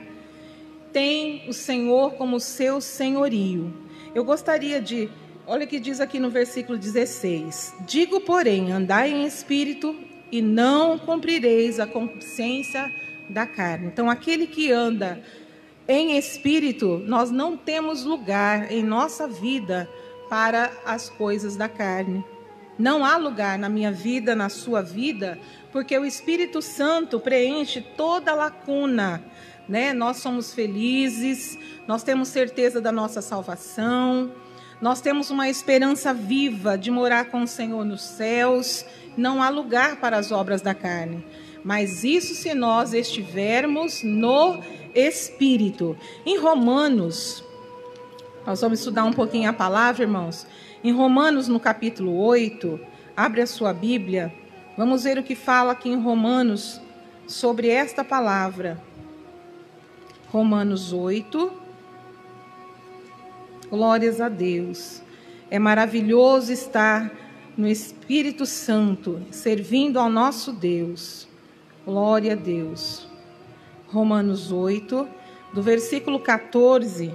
tem o Senhor como seu senhorio. Eu gostaria de, olha o que diz aqui no versículo 16. Digo, porém, andai em espírito e não cumprireis a concupiscência da carne. Então, aquele que anda em espírito, nós não temos lugar em nossa vida para as coisas da carne. Não há lugar na minha vida, na sua vida, porque o Espírito Santo preenche toda a lacuna, né? Nós somos felizes, nós temos certeza da nossa salvação, nós temos uma esperança viva de morar com o Senhor nos céus. Não há lugar para as obras da carne. Mas isso se nós estivermos no Espírito. Em Romanos, nós vamos estudar um pouquinho a palavra, irmãos. Em Romanos, no capítulo 8, abre a sua Bíblia. Vamos ver o que fala aqui em Romanos sobre esta palavra. Romanos 8. Glórias a Deus. É maravilhoso estar no Espírito Santo, servindo ao nosso Deus. Glória a Deus. Romanos 8, do versículo 14,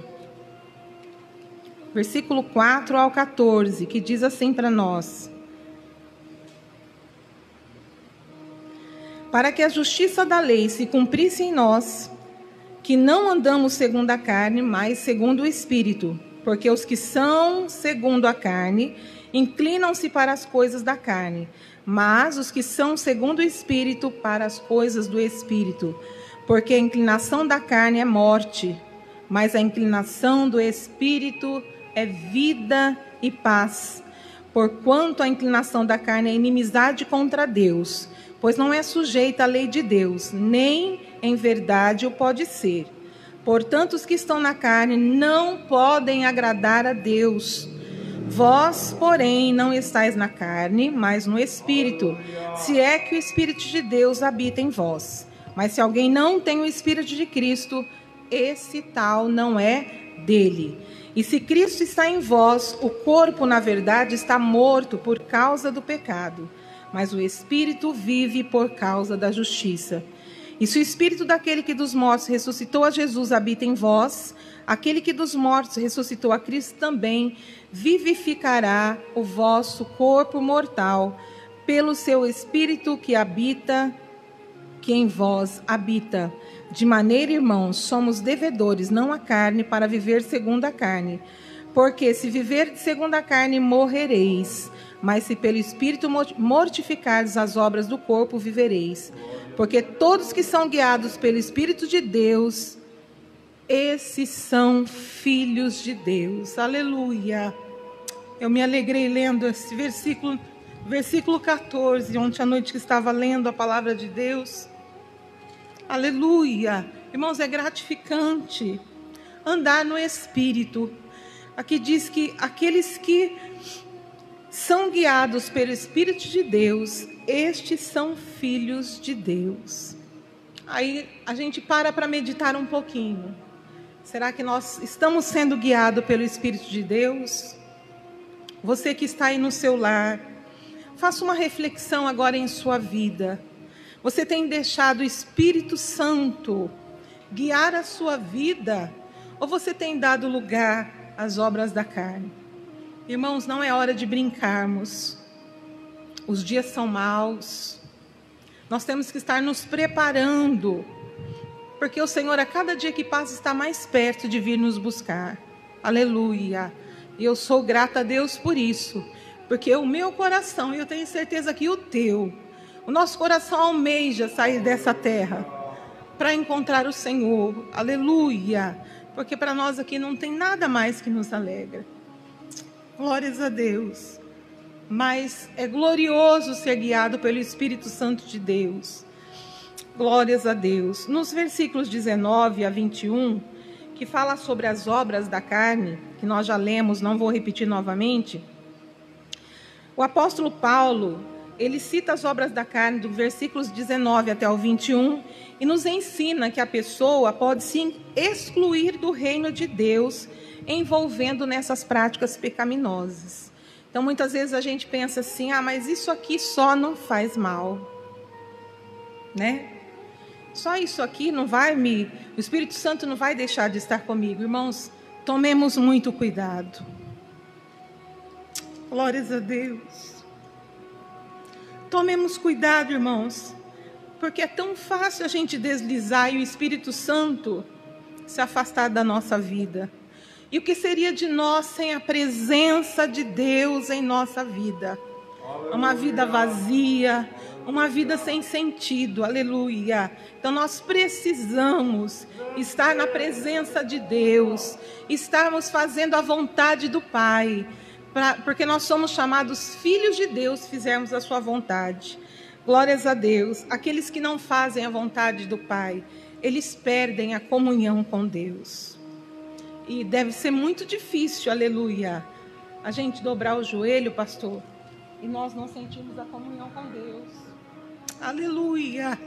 versículo 4 ao 14, que diz assim para nós: para que a justiça da lei se cumprisse em nós, que não andamos segundo a carne, mas segundo o Espírito, porque os que são segundo a carne inclinam-se para as coisas da carne, mas os que são segundo o Espírito para as coisas do Espírito. Porque a inclinação da carne é morte, mas a inclinação do Espírito é vida e paz. Porquanto a inclinação da carne é inimizade contra Deus, pois não é sujeita à lei de Deus, nem em verdade o pode ser. Portanto, os que estão na carne não podem agradar a Deus. Vós, porém, não estáis na carne, mas no Espírito, se é que o Espírito de Deus habita em vós. Mas se alguém não tem o Espírito de Cristo, esse tal não é dele. E se Cristo está em vós, o corpo, na verdade, está morto por causa do pecado, mas o Espírito vive por causa da justiça. E se o Espírito daquele que dos mortos ressuscitou a Jesus habita em vós, aquele que dos mortos ressuscitou a Cristo também vivificará o vosso corpo mortal pelo seu Espírito que em vós habita. De maneira, irmãos, somos devedores, não à carne, para viver segundo a carne. Porque se viver segundo a carne, morrereis. Mas se pelo Espírito mortificardes as obras do corpo, vivereis. Porque todos que são guiados pelo Espírito de Deus, esses são filhos de Deus. Aleluia. Eu me alegrei lendo esse versículo 14, ontem à noite que estava lendo a palavra de Deus. Aleluia. Irmãos, é gratificante andar no Espírito. Aqui diz que aqueles que são guiados pelo Espírito de Deus, estes são filhos de Deus. Aí a gente para meditar um pouquinho. Será que nós estamos sendo guiados pelo Espírito de Deus? Você que está aí no seu lar, faça uma reflexão agora em sua vida. Você tem deixado o Espírito Santo guiar a sua vida? Ou você tem dado lugar às obras da carne? Irmãos, não é hora de brincarmos. Os dias são maus. Nós temos que estar nos preparando, porque o Senhor, a cada dia que passa, está mais perto de vir nos buscar. Aleluia. E eu sou grata a Deus por isso, porque o meu coração, e eu tenho certeza que o teu, o nosso coração almeja sair dessa terra para encontrar o Senhor. Aleluia. Porque para nós aqui não tem nada mais que nos alegra. Glórias a Deus. Mas é glorioso ser guiado pelo Espírito Santo de Deus. Glórias a Deus. Nos versículos 19 a 21, que fala sobre as obras da carne, que nós já lemos, não vou repetir novamente. O apóstolo Paulo, ele cita as obras da carne dos versículos 19 até o 21 e nos ensina que a pessoa pode se excluir do reino de Deus envolvendo nessas práticas pecaminosas. Então, muitas vezes a gente pensa assim, mas isso aqui só não faz mal, né? Só isso aqui não vai o Espírito Santo não vai deixar de estar comigo. Irmãos, tomemos muito cuidado. Glórias a Deus. Tomemos cuidado, irmãos, porque é tão fácil a gente deslizar e o Espírito Santo se afastar da nossa vida. E o que seria de nós sem a presença de Deus em nossa vida? Uma vida vazia, uma vida sem sentido, aleluia. Então nós precisamos estar na presença de Deus, estarmos fazendo a vontade do Pai, porque nós somos chamados filhos de Deus se fizermos a sua vontade. Glórias a Deus. Aqueles que não fazem a vontade do Pai, eles perdem a comunhão com Deus. E deve ser muito difícil, aleluia, a gente dobrar o joelho, pastor, e nós não sentimos a comunhão com Deus. Aleluia.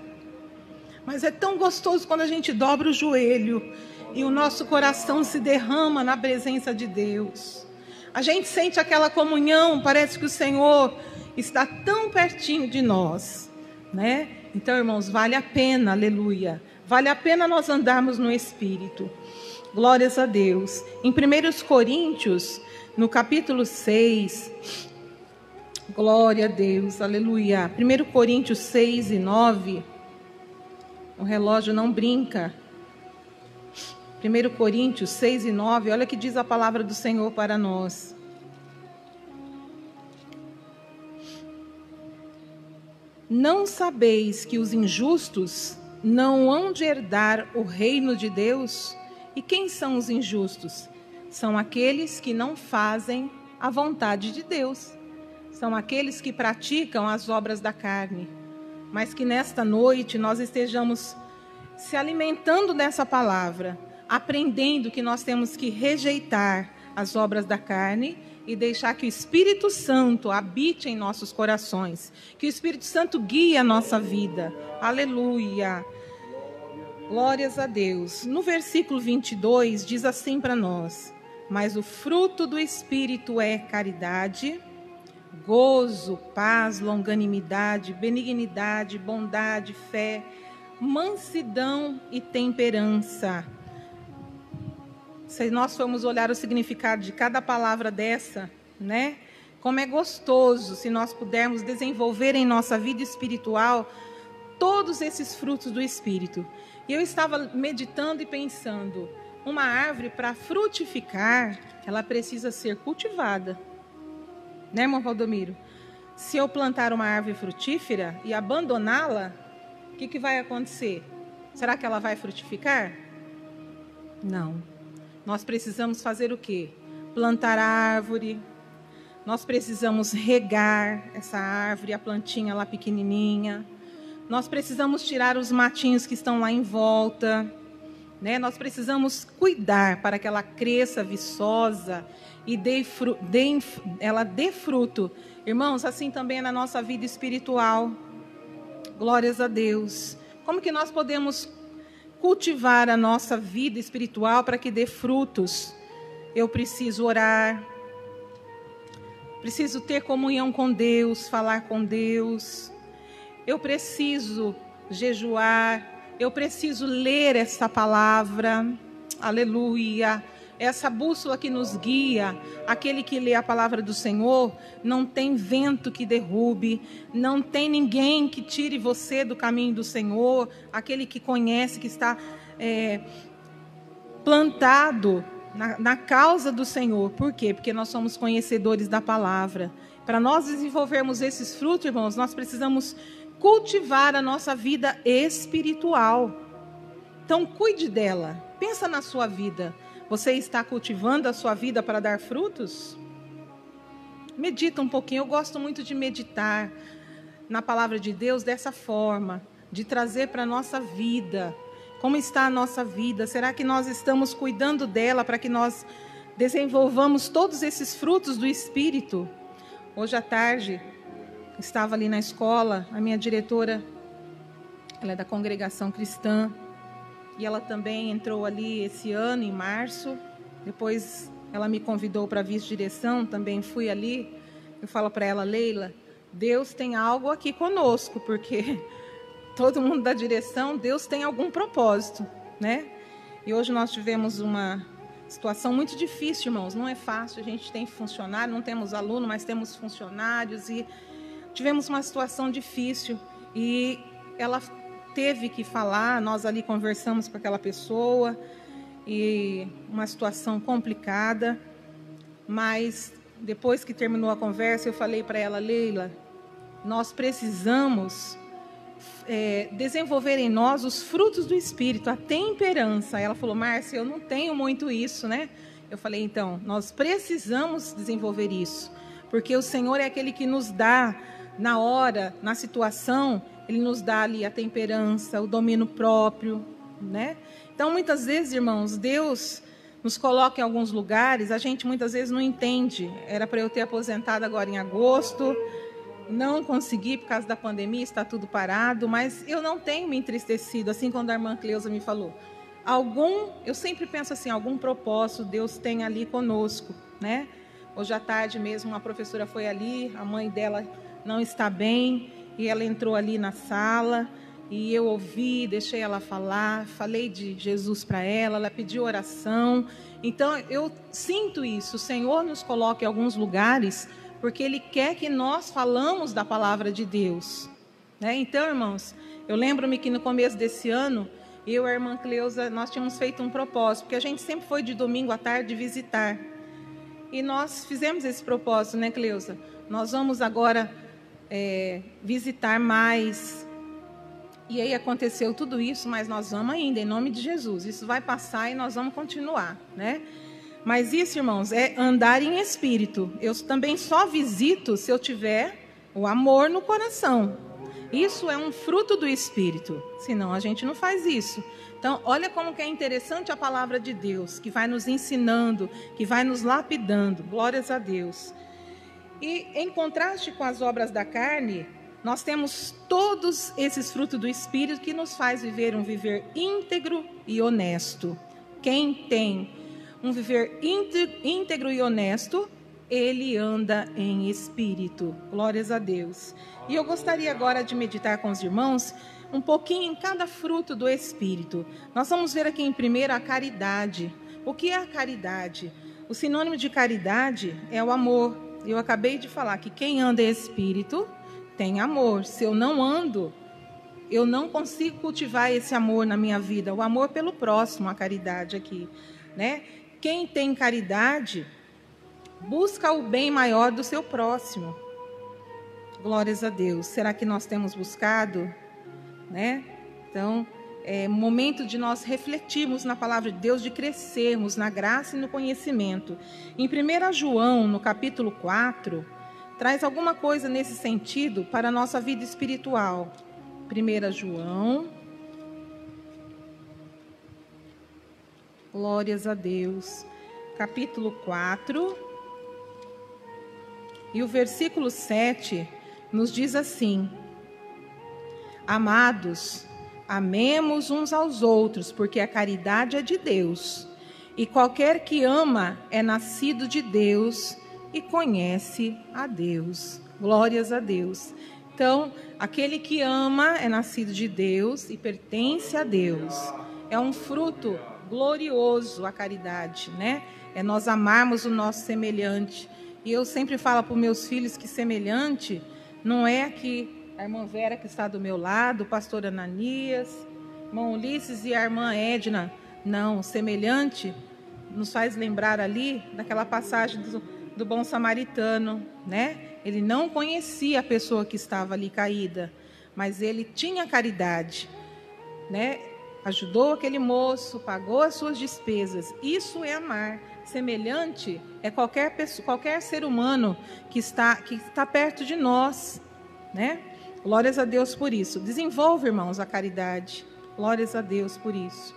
Mas é tão gostoso quando a gente dobra o joelho e o nosso coração se derrama na presença de Deus. A gente sente aquela comunhão, parece que o Senhor está tão pertinho de nós, né? Então, irmãos, vale a pena, aleluia. Vale a pena nós andarmos no Espírito. Glórias a Deus. Em 1 Coríntios, no capítulo 6, glória a Deus, aleluia. 1 Coríntios 6 e 9, o relógio não brinca. 1 Coríntios 6 e 9, olha que diz a palavra do Senhor para nós. Não sabeis que os injustos não hão de herdar o reino de Deus? E quem são os injustos? São aqueles que não fazem a vontade de Deus. São aqueles que praticam as obras da carne. Mas que nesta noite nós estejamos se alimentando dessa palavra, aprendendo que nós temos que rejeitar as obras da carne e deixar que o Espírito Santo habite em nossos corações, que o Espírito Santo guie a nossa vida. Aleluia. Glórias a Deus. No versículo 22 diz assim para nós: mas o fruto do Espírito é caridade, gozo, paz, longanimidade, benignidade, bondade, fé, mansidão e temperança. Se nós formos olhar o significado de cada palavra dessa, né? Como é gostoso se nós pudermos desenvolver em nossa vida espiritual todos esses frutos do Espírito. E eu estava meditando e pensando, uma árvore para frutificar, ela precisa ser cultivada. Né, irmão Valdomiro? Se eu plantar uma árvore frutífera e abandoná-la, o que vai acontecer? Será que ela vai frutificar? Não. Nós precisamos fazer o quê? Plantar a árvore. Nós precisamos regar essa árvore, a plantinha lá pequenininha. Nós precisamos tirar os matinhos que estão lá em volta, né? Nós precisamos cuidar para que ela cresça viçosa e ela dê fruto. Irmãos, assim também é na nossa vida espiritual. Glórias a Deus. Como que nós podemos cultivar a nossa vida espiritual para que dê frutos? Eu preciso orar, preciso ter comunhão com Deus, falar com Deus. Eu preciso jejuar, eu preciso ler essa palavra, aleluia. Essa bússola que nos guia, aquele que lê a palavra do Senhor, não tem vento que derrube, não tem ninguém que tire você do caminho do Senhor, aquele que conhece, que está plantado na causa do Senhor. Por quê? Porque nós somos conhecedores da palavra. Para nós desenvolvermos esses frutos, irmãos, nós precisamos cultivar a nossa vida espiritual. Então, cuide dela. Pensa na sua vida. Você está cultivando a sua vida para dar frutos? Medita um pouquinho. Eu gosto muito de meditar na palavra de Deus dessa forma, de trazer para a nossa vida. Como está a nossa vida? Será que nós estamos cuidando dela para que nós desenvolvamos todos esses frutos do Espírito? Hoje à tarde, estava ali na escola, a minha diretora, ela é da congregação cristã, e ela também entrou ali esse ano, em março, depois ela me convidou para vice-direção, também fui ali. Eu falo para ela: Leila, Deus tem algo aqui conosco, porque todo mundo da direção, Deus tem algum propósito, né? E hoje nós tivemos uma situação muito difícil, irmãos. Não é fácil, a gente tem funcionário, não temos aluno, mas temos funcionários, e tivemos uma situação difícil. E ela teve que falar, nós ali conversamos com aquela pessoa, e uma situação complicada, mas depois que terminou a conversa, eu falei para ela: Leila, nós precisamos desenvolver em nós os frutos do Espírito, a temperança. Ela falou: Márcia, eu não tenho muito isso, né? Eu falei: então, nós precisamos desenvolver isso, porque o Senhor é aquele que nos dá, na hora, na situação, Ele nos dá ali a temperança, o domínio próprio, né? Então, muitas vezes, irmãos, Deus nos coloca em alguns lugares, a gente muitas vezes não entende. Era para eu ter aposentado agora em agosto, não consegui por causa da pandemia, está tudo parado, mas eu não tenho me entristecido, assim quando a irmã Cleusa me falou. Eu sempre penso assim, algum propósito Deus tem ali conosco, né? Hoje à tarde mesmo, uma professora foi ali, a mãe dela não está bem, e ela entrou ali na sala, e eu ouvi, deixei ela falar, falei de Jesus para ela, ela pediu oração. Então, eu sinto isso, o Senhor nos coloca em alguns lugares, porque Ele quer que nós falamos da palavra de Deus, né? Então, irmãos, eu lembro-me que no começo desse ano, eu e a irmã Cleusa, nós tínhamos feito um propósito, porque a gente sempre foi de domingo à tarde visitar. E nós fizemos esse propósito, né, Cleusa? Nós vamos agora visitar mais. E aí aconteceu tudo isso, mas nós vamos ainda, em nome de Jesus. Isso vai passar e nós vamos continuar, né? Mas isso, irmãos, é andar em espírito. Eu também só visito se eu tiver o amor no coração. Isso é um fruto do Espírito, senão a gente não faz isso. Então, olha como que é interessante a palavra de Deus, que vai nos ensinando, que vai nos lapidando. Glórias a Deus. E em contraste com as obras da carne, nós temos todos esses frutos do Espírito que nos faz viver um viver íntegro e honesto. Quem tem um viver íntegro e honesto, ele anda em espírito. Glórias a Deus. E eu gostaria agora de meditar com os irmãos um pouquinho em cada fruto do Espírito. Nós vamos ver aqui em primeiro a caridade. O que é a caridade? O sinônimo de caridade é o amor. Eu acabei de falar que quem anda em espírito tem amor. Se eu não ando, eu não consigo cultivar esse amor na minha vida. O amor pelo próximo, a caridade aqui, né? Quem tem caridade busca o bem maior do seu próximo. Glórias a Deus. Será que nós temos buscado, né? Então, é momento de nós refletirmos na palavra de Deus, de crescermos na graça e no conhecimento. Em 1 João, no capítulo 4, traz alguma coisa nesse sentido para a nossa vida espiritual. 1 João. Glórias a Deus. Capítulo 4. E o versículo 7 nos diz assim: Amados, amemos uns aos outros, porque a caridade é de Deus. E qualquer que ama é nascido de Deus e conhece a Deus. Glórias a Deus. Então, aquele que ama é nascido de Deus e pertence a Deus. É um fruto glorioso a caridade, né? É nós amarmos o nosso semelhante. E eu sempre falo para os meus filhos que semelhante não é que a irmã Vera que está do meu lado, o pastor Ananias, irmão Ulisses e a irmã Edna. Não, semelhante nos faz lembrar ali daquela passagem do bom samaritano, né? Ele não conhecia a pessoa que estava ali caída, mas ele tinha caridade, né? Ajudou aquele moço, pagou as suas despesas. Isso é amar. Semelhante é qualquer pessoa, qualquer ser humano que está perto de nós, né? Glórias a Deus por isso. Desenvolve, irmãos, a caridade. Glórias a Deus por isso.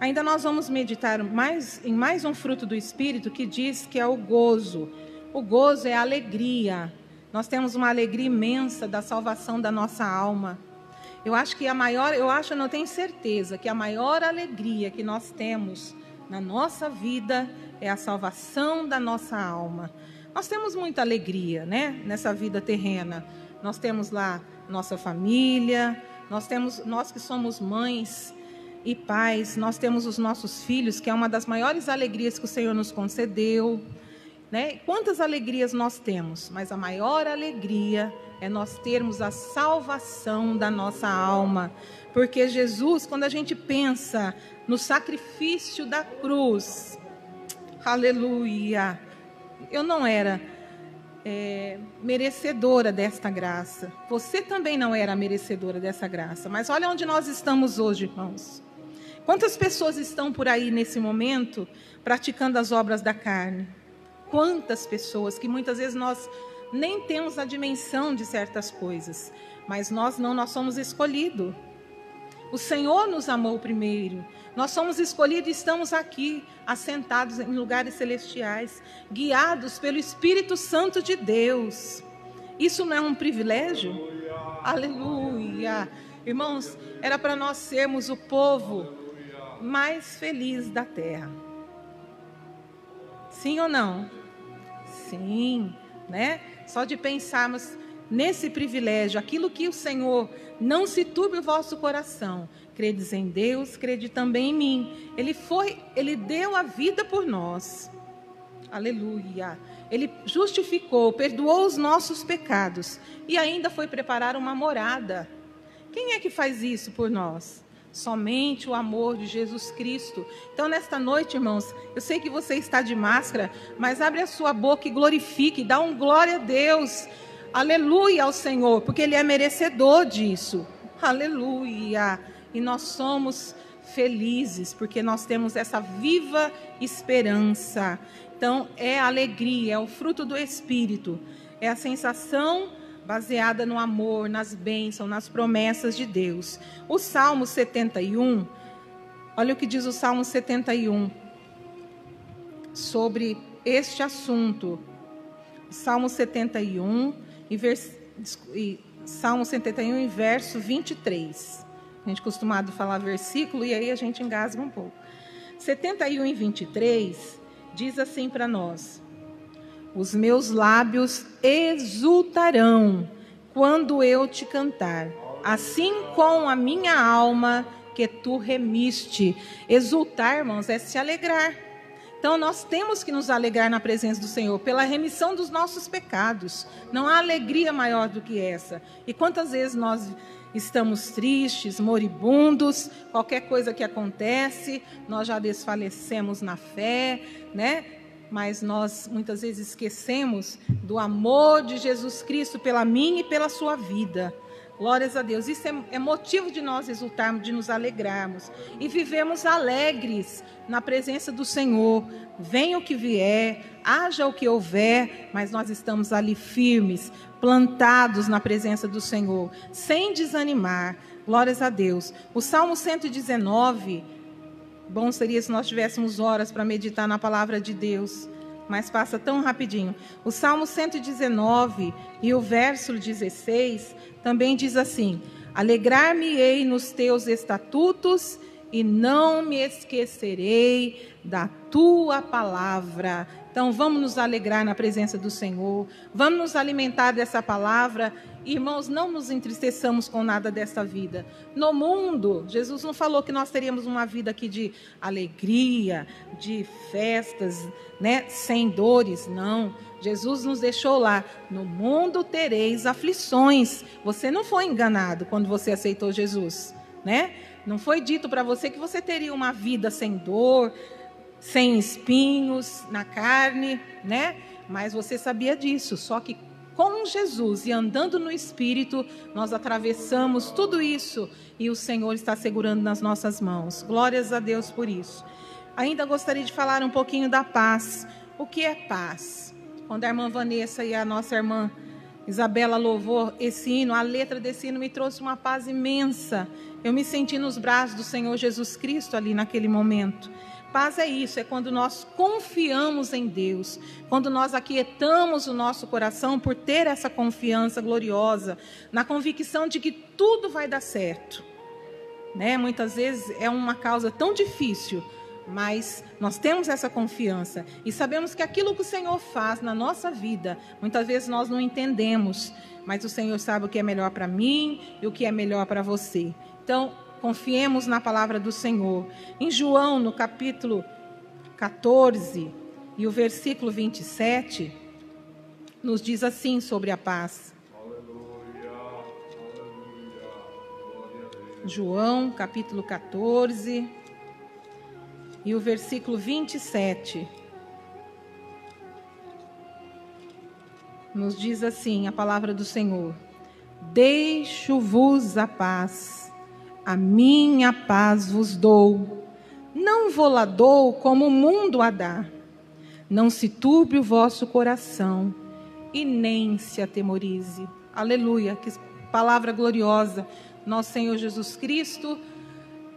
Ainda nós vamos meditar em mais um fruto do Espírito que diz que é o gozo. O gozo é a alegria. Nós temos uma alegria imensa da salvação da nossa alma. Eu não tenho certeza que a maior alegria que nós temos na nossa vida é a salvação da nossa alma. Nós temos muita alegria, né, nessa vida terrena. Nós temos lá nossa família, nós que somos mães e pais, nós temos os nossos filhos, que é uma das maiores alegrias que o Senhor nos concedeu, né? Quantas alegrias nós temos, mas a maior alegria é nós termos a salvação da nossa alma, porque Jesus, quando a gente pensa no sacrifício da cruz, aleluia, eu não era merecedora desta graça, você também não era merecedora dessa graça, mas olha onde nós estamos hoje, irmãos. Quantas pessoas estão por aí nesse momento praticando as obras da carne? Quantas pessoas que muitas vezes nós nem temos a dimensão de certas coisas, mas nós somos escolhidos. O Senhor nos amou primeiro, nós somos escolhidos e estamos aqui, assentados em lugares celestiais, guiados pelo Espírito Santo de Deus. Isso não é um privilégio? Aleluia! Irmãos, era para nós sermos o povo mais feliz da terra. Sim ou não? Sim, né? Só de pensarmos nesse privilégio, aquilo que o Senhor, não se turbe o vosso coração, credes em Deus, crede também em mim. Ele deu a vida por nós. Aleluia. Ele justificou, perdoou os nossos pecados e ainda foi preparar uma morada. Quem é que faz isso por nós? Somente o amor de Jesus Cristo. Então, nesta noite, irmãos, eu sei que você está de máscara, mas abre a sua boca e glorifique, dá um glória a Deus. Aleluia ao Senhor, porque Ele é merecedor disso. Aleluia. E nós somos felizes, porque nós temos essa viva esperança. Então, é a alegria, é o fruto do Espírito, é a sensação baseada no amor, nas bênçãos, nas promessas de Deus. O Salmo 71, olha o que diz o Salmo 71 sobre este assunto. Salmo 71 Salmo 71 em verso 23. A gente é acostumado a falar versículo e aí a gente engasga um pouco. 71 e 23 diz assim para nós: os meus lábios exultarão quando eu te cantar, assim com a minha alma que tu remiste. Exultar, irmãos, é se alegrar. Então, nós temos que nos alegrar na presença do Senhor, pela remissão dos nossos pecados. Não há alegria maior do que essa. E quantas vezes nós estamos tristes, moribundos, qualquer coisa que acontece, nós já desfalecemos na fé, né? Mas nós muitas vezes esquecemos do amor de Jesus Cristo pela minha e pela sua vida. Glórias a Deus. Isso é motivo de nós exultarmos, de nos alegrarmos e vivemos alegres na presença do Senhor. Venha o que vier, haja o que houver, mas nós estamos ali firmes, plantados na presença do Senhor, sem desanimar. Glórias a Deus. O Salmo 119, bom seria se nós tivéssemos horas para meditar na palavra de Deus, mas passa tão rapidinho. O Salmo 119 e o verso 16 também diz assim: alegrar-me-ei nos teus estatutos e não me esquecerei da tua palavra. Então vamos nos alegrar na presença do Senhor, vamos nos alimentar dessa palavra. Irmãos, não nos entristeçamos com nada desta vida. No mundo, Jesus não falou que nós teríamos uma vida aqui de alegria, de festas, né, sem dores, não. Jesus nos deixou lá: no mundo tereis aflições. Você não foi enganado quando você aceitou Jesus, né? Não foi dito para você que você teria uma vida sem dor, sem espinhos na carne, né? Mas você sabia disso, só que com Jesus e andando no Espírito, nós atravessamos tudo isso e o Senhor está segurando nas nossas mãos. Glórias a Deus por isso. Ainda gostaria de falar um pouquinho da paz. O que é paz? Quando a irmã Vanessa e a nossa irmã Isabela louvou esse hino, a letra desse hino me trouxe uma paz imensa. Eu me senti nos braços do Senhor Jesus Cristo ali naquele momento. Paz é isso, é quando nós confiamos em Deus, quando nós aquietamos o nosso coração por ter essa confiança gloriosa, na convicção de que tudo vai dar certo, né? Muitas vezes é uma causa tão difícil, mas nós temos essa confiança e sabemos que aquilo que o Senhor faz na nossa vida, muitas vezes nós não entendemos, mas o Senhor sabe o que é melhor para mim e o que é melhor para você. Então, confiemos na palavra do Senhor. Em João, no capítulo 14 e o versículo 27, nos diz assim sobre a paz. João, capítulo 14 e o versículo 27. Nos diz assim a palavra do Senhor: deixo-vos a paz, a minha paz vos dou. Não vou-la dou como o mundo a dá. Não se turbe o vosso coração e nem se atemorize. Aleluia, que palavra gloriosa. Nosso Senhor Jesus Cristo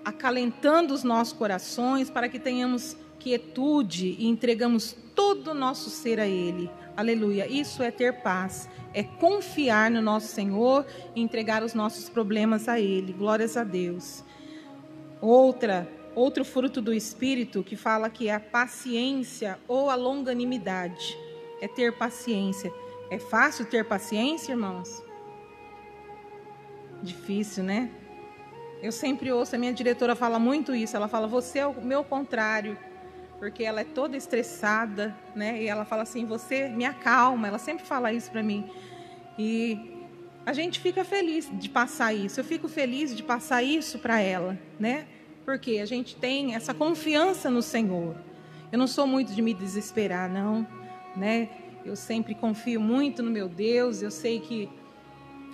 acalentando os nossos corações para que tenhamos quietude e entregamos todo o nosso ser a Ele. Aleluia, isso é ter paz, é confiar no nosso Senhor e entregar os nossos problemas a Ele. Glórias a Deus. Outro fruto do Espírito que fala que é a paciência ou a longanimidade. É ter paciência. É fácil ter paciência, irmãos? Difícil, né? Eu sempre ouço, a minha diretora fala muito isso. Ela fala, você é o meu contrário. Porque ela é toda estressada, né? E ela fala assim, você me acalma. Ela sempre fala isso para mim. E a gente fica feliz de passar isso. Eu fico feliz de passar isso para ela, né? Porque a gente tem essa confiança no Senhor. Eu não sou muito de me desesperar, não, né? Eu sempre confio muito no meu Deus. Eu sei que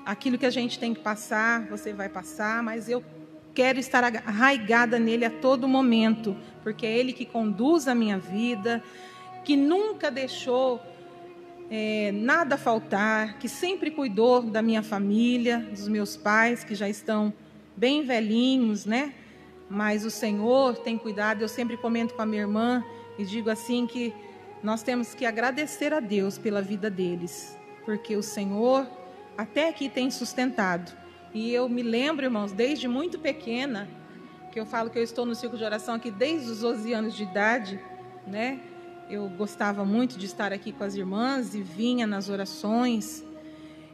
aquilo que a gente tem que passar, você vai passar, mas eu quero estar arraigada nele a todo momento, porque é Ele que conduz a minha vida, que nunca deixou nada faltar, que sempre cuidou da minha família, dos meus pais, que já estão bem velhinhos, né? Mas o Senhor tem cuidado. Eu sempre comento com a minha irmã e digo assim que nós temos que agradecer a Deus pela vida deles, porque o Senhor até aqui tem sustentado. E eu me lembro, irmãos, desde muito pequena, que eu falo que eu estou no círculo de oração aqui desde os 12 anos de idade, né? Eu gostava muito de estar aqui com as irmãs e vinha nas orações.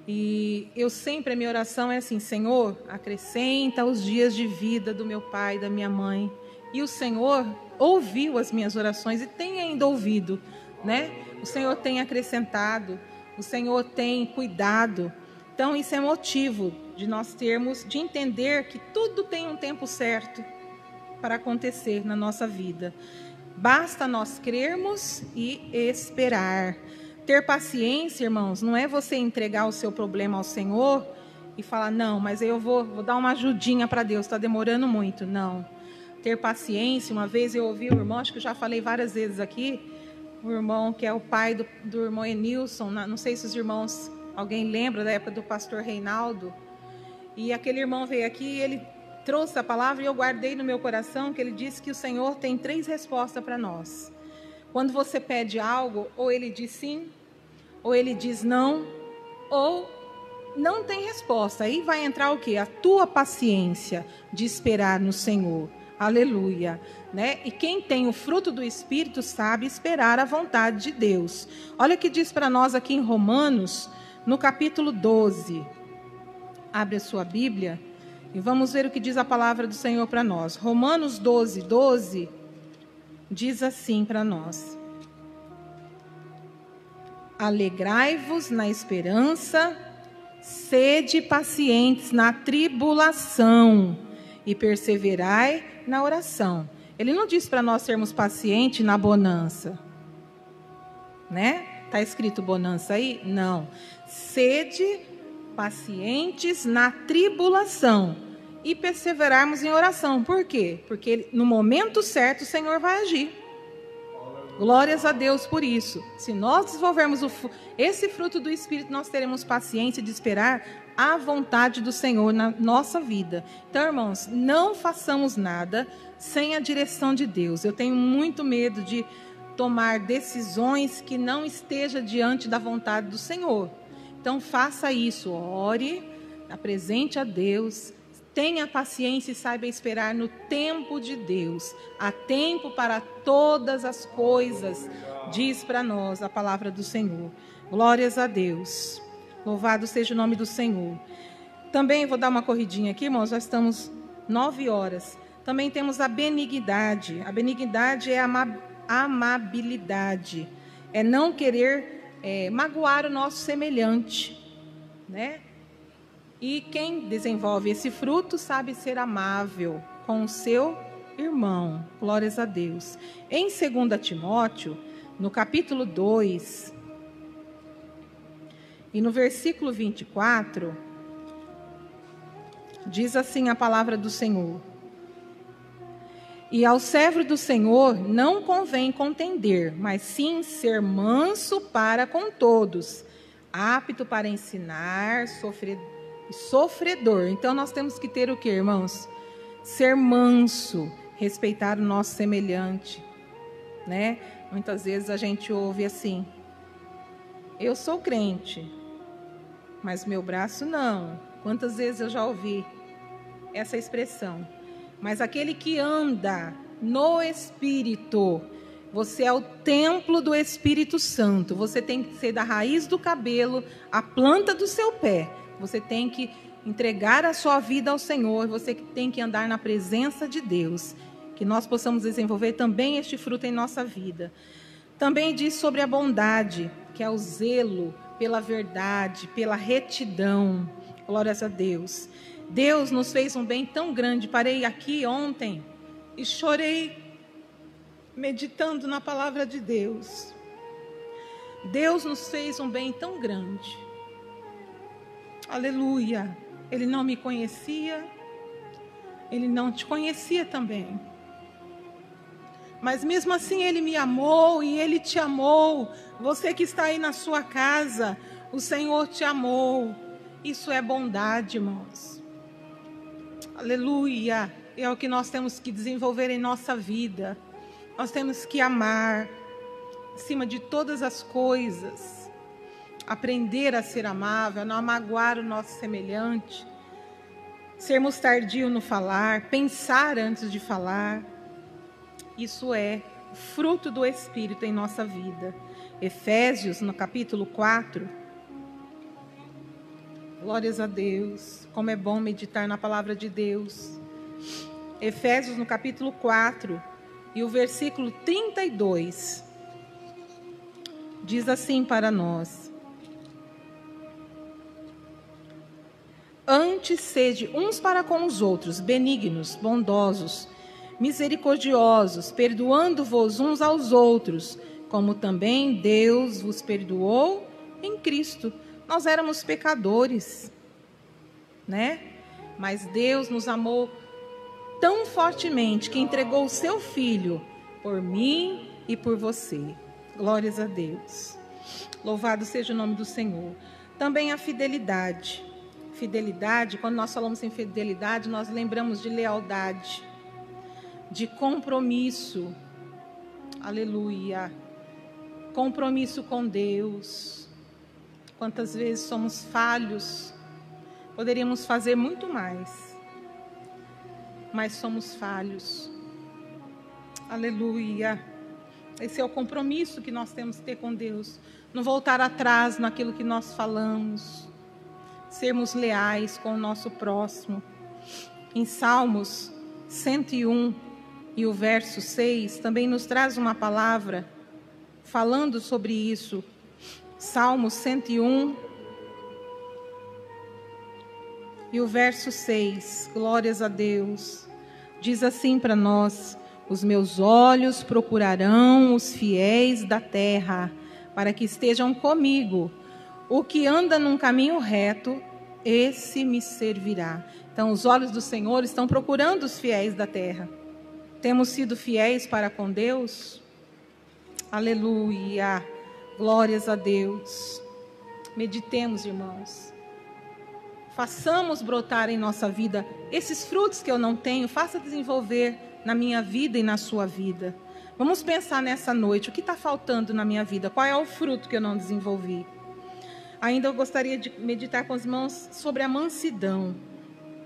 E eu sempre, a minha oração é assim, Senhor, acrescenta os dias de vida do meu pai, da minha mãe. E o Senhor ouviu as minhas orações e tem ainda ouvido, né? O Senhor tem acrescentado, o Senhor tem cuidado. Então, isso é motivo de nós de entender que tudo tem um tempo certo para acontecer na nossa vida. Basta nós crermos e esperar. Ter paciência, irmãos, não é você entregar o seu problema ao Senhor e falar, não, mas eu vou dar uma ajudinha para Deus, está demorando muito. Não. Ter paciência, uma vez eu ouvi o irmão, acho que eu já falei várias vezes aqui, o irmão que é o pai do irmão Enilson, não sei se os irmãos... Alguém lembra da época do pastor Reinaldo? E aquele irmão veio aqui e ele trouxe a palavra e eu guardei no meu coração que ele disse que o Senhor tem 3 respostas para nós. Quando você pede algo, ou ele diz sim, ou ele diz não, ou não tem resposta. Aí vai entrar o quê? A tua paciência de esperar no Senhor. Aleluia, né? E quem tem o fruto do Espírito sabe esperar a vontade de Deus. Olha o que diz para nós aqui em Romanos, no capítulo 12. Abre a sua Bíblia e vamos ver o que diz a palavra do Senhor para nós. Romanos 12, 12 diz assim para nós: alegrai-vos na esperança, sede pacientes na tribulação e perseverai na oração. Ele não diz para nós sermos pacientes na bonança, né? Está escrito bonança aí? Não. Sede pacientes na tribulação e perseverarmos em oração. Por quê? Porque no momento certo o Senhor vai agir. Glórias a Deus por isso. Se nós desenvolvermos esse fruto do Espírito, nós teremos paciência de esperar a vontade do Senhor na nossa vida. Então, irmãos, não façamos nada sem a direção de Deus. Eu tenho muito medo de tomar decisões que não esteja diante da vontade do Senhor. Então, faça isso. Ore, apresente a Deus, Tenha paciência e saiba esperar no tempo de Deus. Há tempo para todas as coisas, diz para nós a palavra do Senhor. Glórias a Deus. Louvado seja o nome do Senhor. Também vou dar uma corridinha aqui, irmãos, já estamos 9 horas. Também temos a benignidade. A benignidade é a amabilidade. É não querer magoar o nosso semelhante, né? E quem desenvolve esse fruto sabe ser amável com o seu irmão. Glórias a Deus. Em 2 Timóteo, no capítulo 2, e no versículo 24, diz assim a palavra do Senhor: e ao servo do Senhor não convém contender, mas sim ser manso para com todos, apto para ensinar, sofredor. Então nós temos que ter o que, irmãos? Ser manso, respeitar o nosso semelhante, né? Muitas vezes a gente ouve assim: eu sou crente, mas meu braço não. Quantas vezes eu já ouvi essa expressão? Mas aquele que anda no Espírito, você é o templo do Espírito Santo. Você tem que ser da raiz do cabelo à planta do seu pé. Você tem que entregar a sua vida ao Senhor. Você tem que andar na presença de Deus. Que nós possamos desenvolver também este fruto em nossa vida. Também diz sobre a bondade, que é o zelo pela verdade, pela retidão. Glórias a Deus. Deus nos fez um bem tão grande. Parei aqui ontem e chorei meditando na palavra de Deus. Deus nos fez um bem tão grande. Aleluia. Ele não me conhecia, Ele não te conhecia também. Mas mesmo assim Ele me amou e Ele te amou. Você que está aí na sua casa, o Senhor te amou. Isso é bondade, irmãos. Aleluia. É o que nós temos que desenvolver em nossa vida. Nós temos que amar acima de todas as coisas. Aprender a ser amável, a não magoar o nosso semelhante. Sermos tardios no falar, pensar antes de falar. Isso é fruto do Espírito em nossa vida. Efésios, no capítulo 4. Glórias a Deus. Como é bom meditar na palavra de Deus. Efésios, no capítulo 4, e o versículo 32. Diz assim para nós: antes sede uns para com os outros, benignos, bondosos, misericordiosos, perdoando-vos uns aos outros, como também Deus vos perdoou em Cristo. Nós éramos pecadores, né? Mas Deus nos amou tão fortemente que entregou o seu Filho por mim e por você. Glórias a Deus. Louvado seja o nome do Senhor. Também a fidelidade. Fidelidade, quando nós falamos em fidelidade, nós lembramos de lealdade, de compromisso. Aleluia. Compromisso com Deus. Quantas vezes somos falhos, poderíamos fazer muito mais, mas somos falhos. Aleluia. Esse é o compromisso que nós temos que ter com Deus. Não voltar atrás naquilo que nós falamos. Sermos leais com o nosso próximo. Em Salmos 101 e o verso 6, também nos traz uma palavra falando sobre isso. Salmo 101 e o verso 6, glórias a Deus, diz assim para nós: os meus olhos procurarão os fiéis da terra, para que estejam comigo. O que anda num caminho reto, esse me servirá. Então, os olhos do Senhor estão procurando os fiéis da terra. Temos sido fiéis para com Deus? Aleluia. Glórias a Deus. Meditemos, irmãos. Façamos brotar em nossa vida esses frutos que eu não tenho. Faça desenvolver na minha vida e na sua vida. Vamos pensar nessa noite. O que está faltando na minha vida? Qual é o fruto que eu não desenvolvi? Ainda eu gostaria de meditar com os irmãos sobre a mansidão.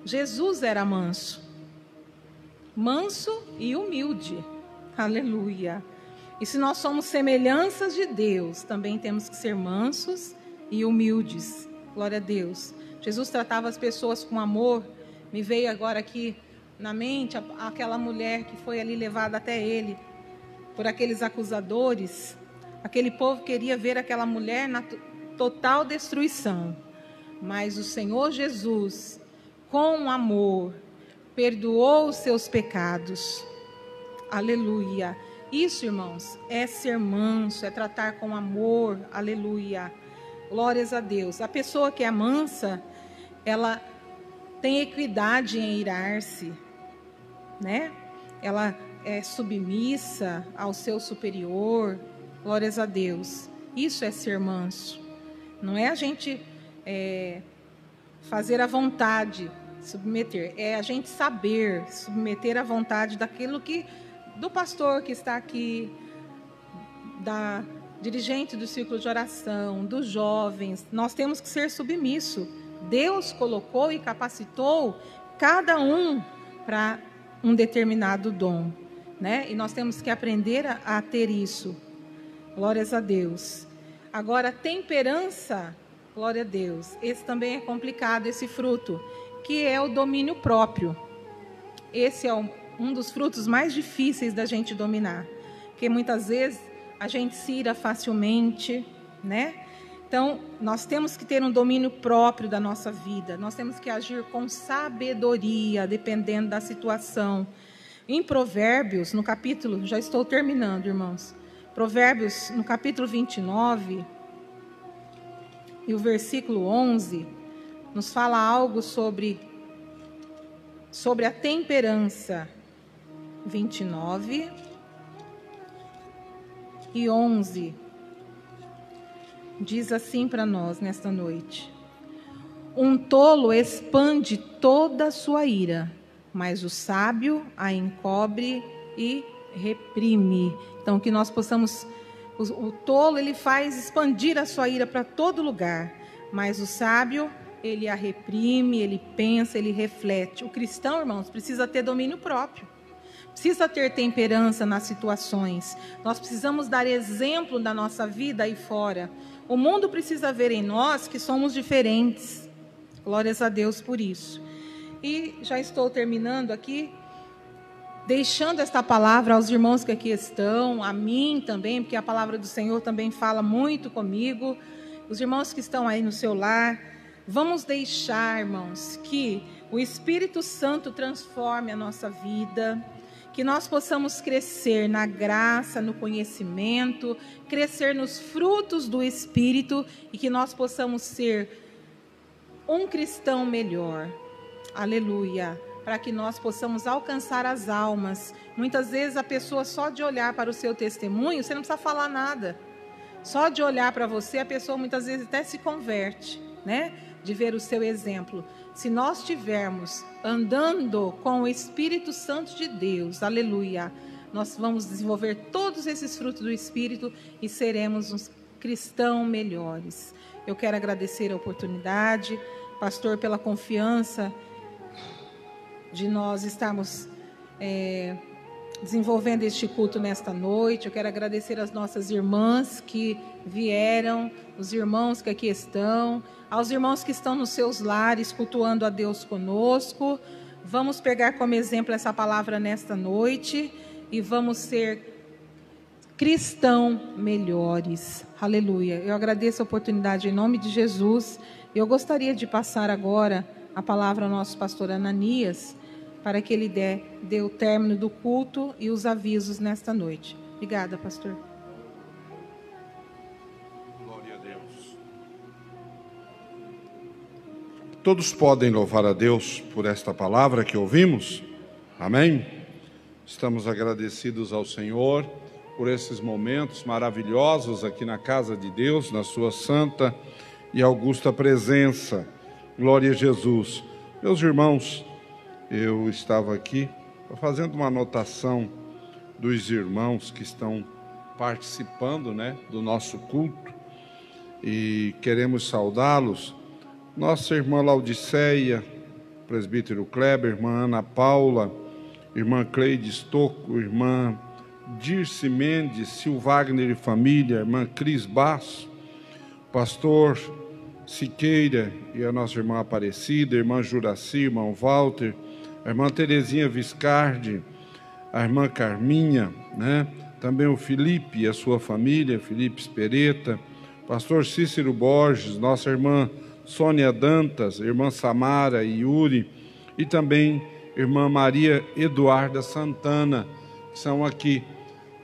Jesus era manso. Manso e humilde. Aleluia. E se nós somos semelhanças de Deus, também temos que ser mansos e humildes. Glória a Deus. Jesus tratava as pessoas com amor. Me veio agora aqui na mente aquela mulher que foi ali levada até ele por aqueles acusadores. Aquele povo queria ver aquela mulher na total destruição. Mas o Senhor Jesus, com amor, perdoou os seus pecados. Aleluia. Isso, irmãos, é ser manso, é tratar com amor. Aleluia. Glórias a Deus. A pessoa que é mansa, ela tem equidade em irar-se, né? Ela é submissa ao seu superior. Glórias a Deus. Isso é ser manso. Não é a gente fazer a vontade, submeter. É a gente saber submeter a vontade daquilo que do pastor que está aqui, da dirigente do círculo de oração, dos jovens. Nós temos que ser submisso. Deus colocou e capacitou cada um para um determinado dom, né? E nós temos que aprender a ter isso. Glórias a Deus. Agora, temperança, glória a Deus. Esse também é complicado, esse fruto, que é o domínio próprio. Esse é um dos frutos mais difíceis da gente dominar, porque muitas vezes a gente se ira facilmente, né? Então, nós temos que ter um domínio próprio da nossa vida, nós temos que agir com sabedoria, dependendo da situação. Em Provérbios, no capítulo, já estou terminando, irmãos, Provérbios, no capítulo 29, e o versículo 11, nos fala algo sobre a temperança. 29 e 11 diz assim para nós nesta noite: um tolo expande toda a sua ira, mas o sábio a encobre e reprime. Então, que nós possamos, o tolo ele faz expandir a sua ira para todo lugar, mas o sábio ele a reprime, ele pensa, ele reflete. O cristão, irmãos, precisa ter domínio próprio. Precisa ter temperança nas situações. Nós precisamos dar exemplo da nossa vida aí fora. O mundo precisa ver em nós que somos diferentes. Glórias a Deus por isso. E já estou terminando aqui, deixando esta palavra aos irmãos que aqui estão, a mim também, porque a palavra do Senhor também fala muito comigo. Os irmãos que estão aí no seu lar, vamos deixar, irmãos, que o Espírito Santo transforme a nossa vida, que nós possamos crescer na graça, no conhecimento, crescer nos frutos do Espírito e que nós possamos ser um cristão melhor. Aleluia. Para que nós possamos alcançar as almas. Muitas vezes a pessoa, só de olhar para o seu testemunho, você não precisa falar nada. Só de olhar para você, a pessoa muitas vezes até se converte, né? De ver o seu exemplo. Se nós estivermos andando com o Espírito Santo de Deus, aleluia, nós vamos desenvolver todos esses frutos do Espírito e seremos uns cristãos melhores. Eu quero agradecer a oportunidade, pastor, pela confiança de nós estarmos desenvolvendo este culto nesta noite. Eu quero agradecer às nossas irmãs que vieram, os irmãos que aqui estão, aos irmãos que estão nos seus lares cultuando a Deus conosco. Vamos pegar como exemplo essa palavra nesta noite e vamos ser cristãos melhores. Aleluia. Eu agradeço a oportunidade em nome de Jesus. Eu gostaria de passar agora a palavra ao nosso pastor Ananias, para que ele dê o término do culto e os avisos nesta noite. Obrigada, pastor.
Glória a Deus. Todos podem louvar a Deus por esta palavra que ouvimos? Amém? Estamos agradecidos ao Senhor por esses momentos maravilhosos aqui na casa de Deus, na sua santa e augusta presença. Glória a Jesus. Meus irmãos, eu estava aqui fazendo uma anotação dos irmãos que estão participando, né, do nosso culto, e queremos saudá-los. Nossa irmã Laudiceia, presbítero Kleber, irmã Ana Paula, irmã Cleide Stocco, irmã Dirce Mendes, Silvagner e família, irmã Cris Basso, pastor Siqueira e a nossa irmã Aparecida, irmã Juraci, irmão Walter, a irmã Terezinha Viscardi, a irmã Carminha, né? Também o Felipe e a sua família, Felipe Espereta, pastor Cícero Borges, nossa irmã Sônia Dantas, irmã Samara e Yuri, e também irmã Maria Eduarda Santana, que são aqui.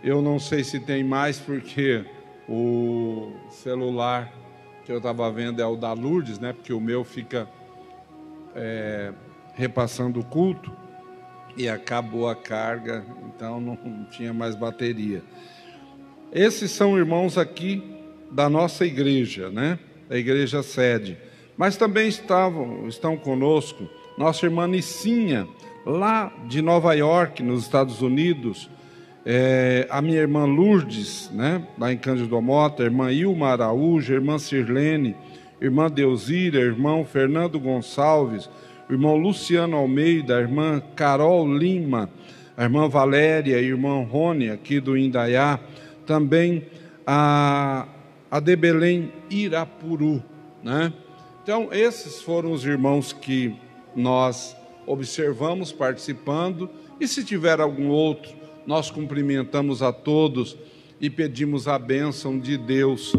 Eu não sei se tem mais, porque o celular que eu estava vendo é o da Lourdes, né? Porque o meu fica repassando o culto e acabou a carga, então não tinha mais bateria. Esses são irmãos aqui da nossa igreja, né? Da igreja sede. Mas também estão conosco nossa irmã Nicinha, lá de Nova York, nos Estados Unidos, a minha irmã Lourdes, né? Lá em Cândido Mota, a irmã Ilma Araújo, a irmã Sirlene, irmã Deusira, irmão Fernando Gonçalves, o irmão Luciano Almeida, a irmã Carol Lima, a irmã Valéria, a irmã Rony, aqui do Indaiá, também a de Belém Irapuru, né? Então, esses foram os irmãos que nós observamos participando, e se tiver algum outro, nós cumprimentamos a todos e pedimos a bênção de Deus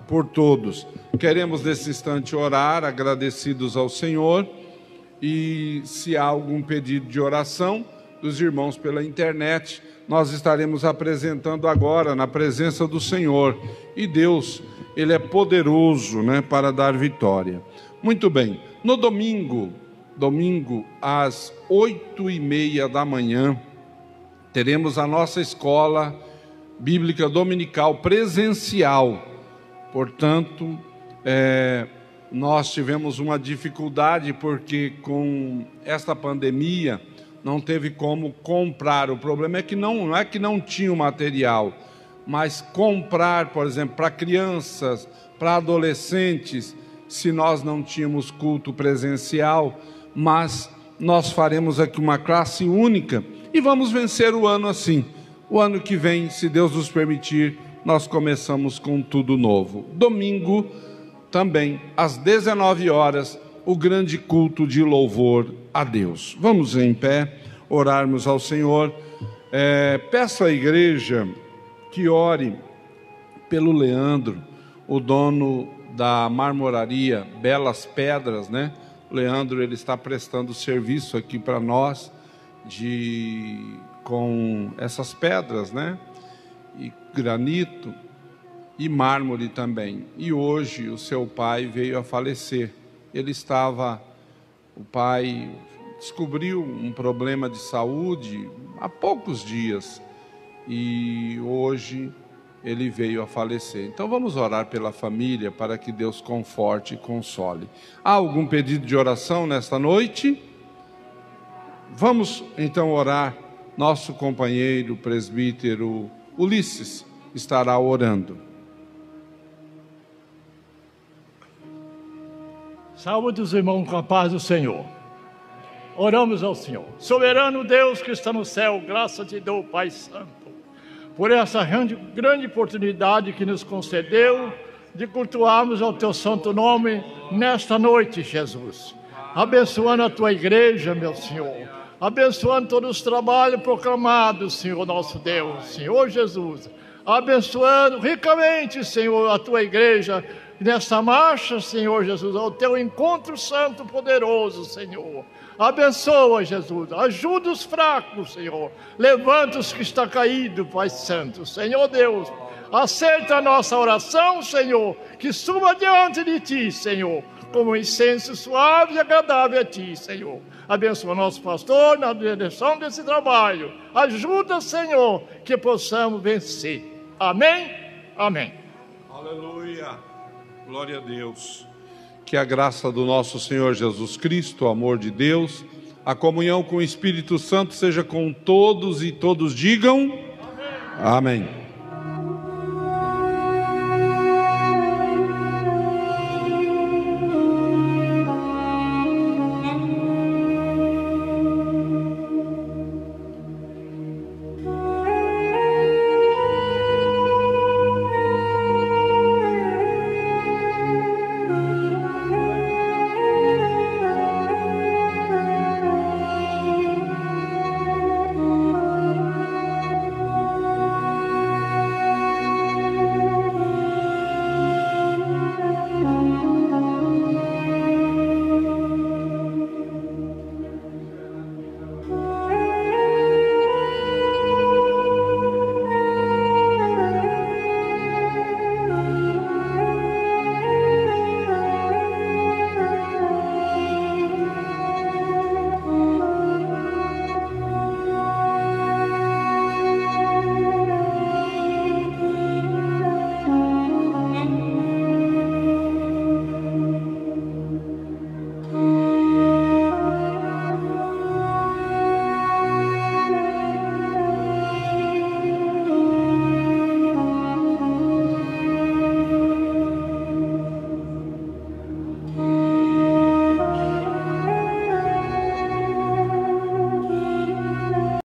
por todos. Queremos nesse instante orar, agradecidos ao Senhor, e se há algum pedido de oração dos irmãos pela internet, nós estaremos apresentando agora na presença do Senhor. E Deus, Ele é poderoso, né, para dar vitória. Muito bem, no domingo às 8h30 da manhã, teremos a nossa escola bíblica dominical presencial. Portanto, nós tivemos uma dificuldade porque com esta pandemia não teve como comprar. O problema é que não é que não tinha o material, mas comprar, por exemplo, para crianças, para adolescentes, se nós não tínhamos culto presencial, mas nós faremos aqui uma classe única e vamos vencer o ano assim. O ano que vem, se Deus nos permitir, nós começamos com tudo novo. Domingo, também, às 19 horas, o grande culto de louvor a Deus. Vamos em pé, orarmos ao Senhor. Peço à igreja que ore pelo Leandro, o dono da marmoraria Belas Pedras, né? O Leandro, ele está prestando serviço aqui para nós com essas pedras, né? E granito e mármore também. E hoje o seu pai veio a falecer. O pai descobriu um problema de saúde há poucos dias e hoje ele veio a falecer. Então vamos orar pela família para que Deus conforte e console. Há algum pedido de oração nesta noite? Vamos então orar. Nosso companheiro presbítero Ulisses estará orando.
Saúde os irmãos com a paz do Senhor. Oramos ao Senhor. Soberano Deus que está no céu, graça te dou, Pai Santo, por essa grande oportunidade que nos concedeu de cultuarmos ao teu santo nome nesta noite, Jesus. Abençoando a tua igreja, meu Senhor. Abençoando todos os trabalhos proclamados, Senhor nosso Deus, Senhor Jesus. Abençoando ricamente, Senhor, a tua igreja nessa marcha, Senhor Jesus, ao teu encontro santo, poderoso, Senhor. Abençoa, Jesus, ajuda os fracos, Senhor. Levanta os que estão caídos, Pai Santo. Senhor Deus, aceita a nossa oração, Senhor, que suba diante de Ti, Senhor, como um incenso suave e agradável a Ti, Senhor. Abençoa nosso pastor na direção desse trabalho. Ajuda, Senhor, que possamos vencer. Amém? Amém.
Aleluia. Glória a Deus. Que a graça do nosso Senhor Jesus Cristo, o amor de Deus, a comunhão com o Espírito Santo seja com todos e todos digam amém. Amém.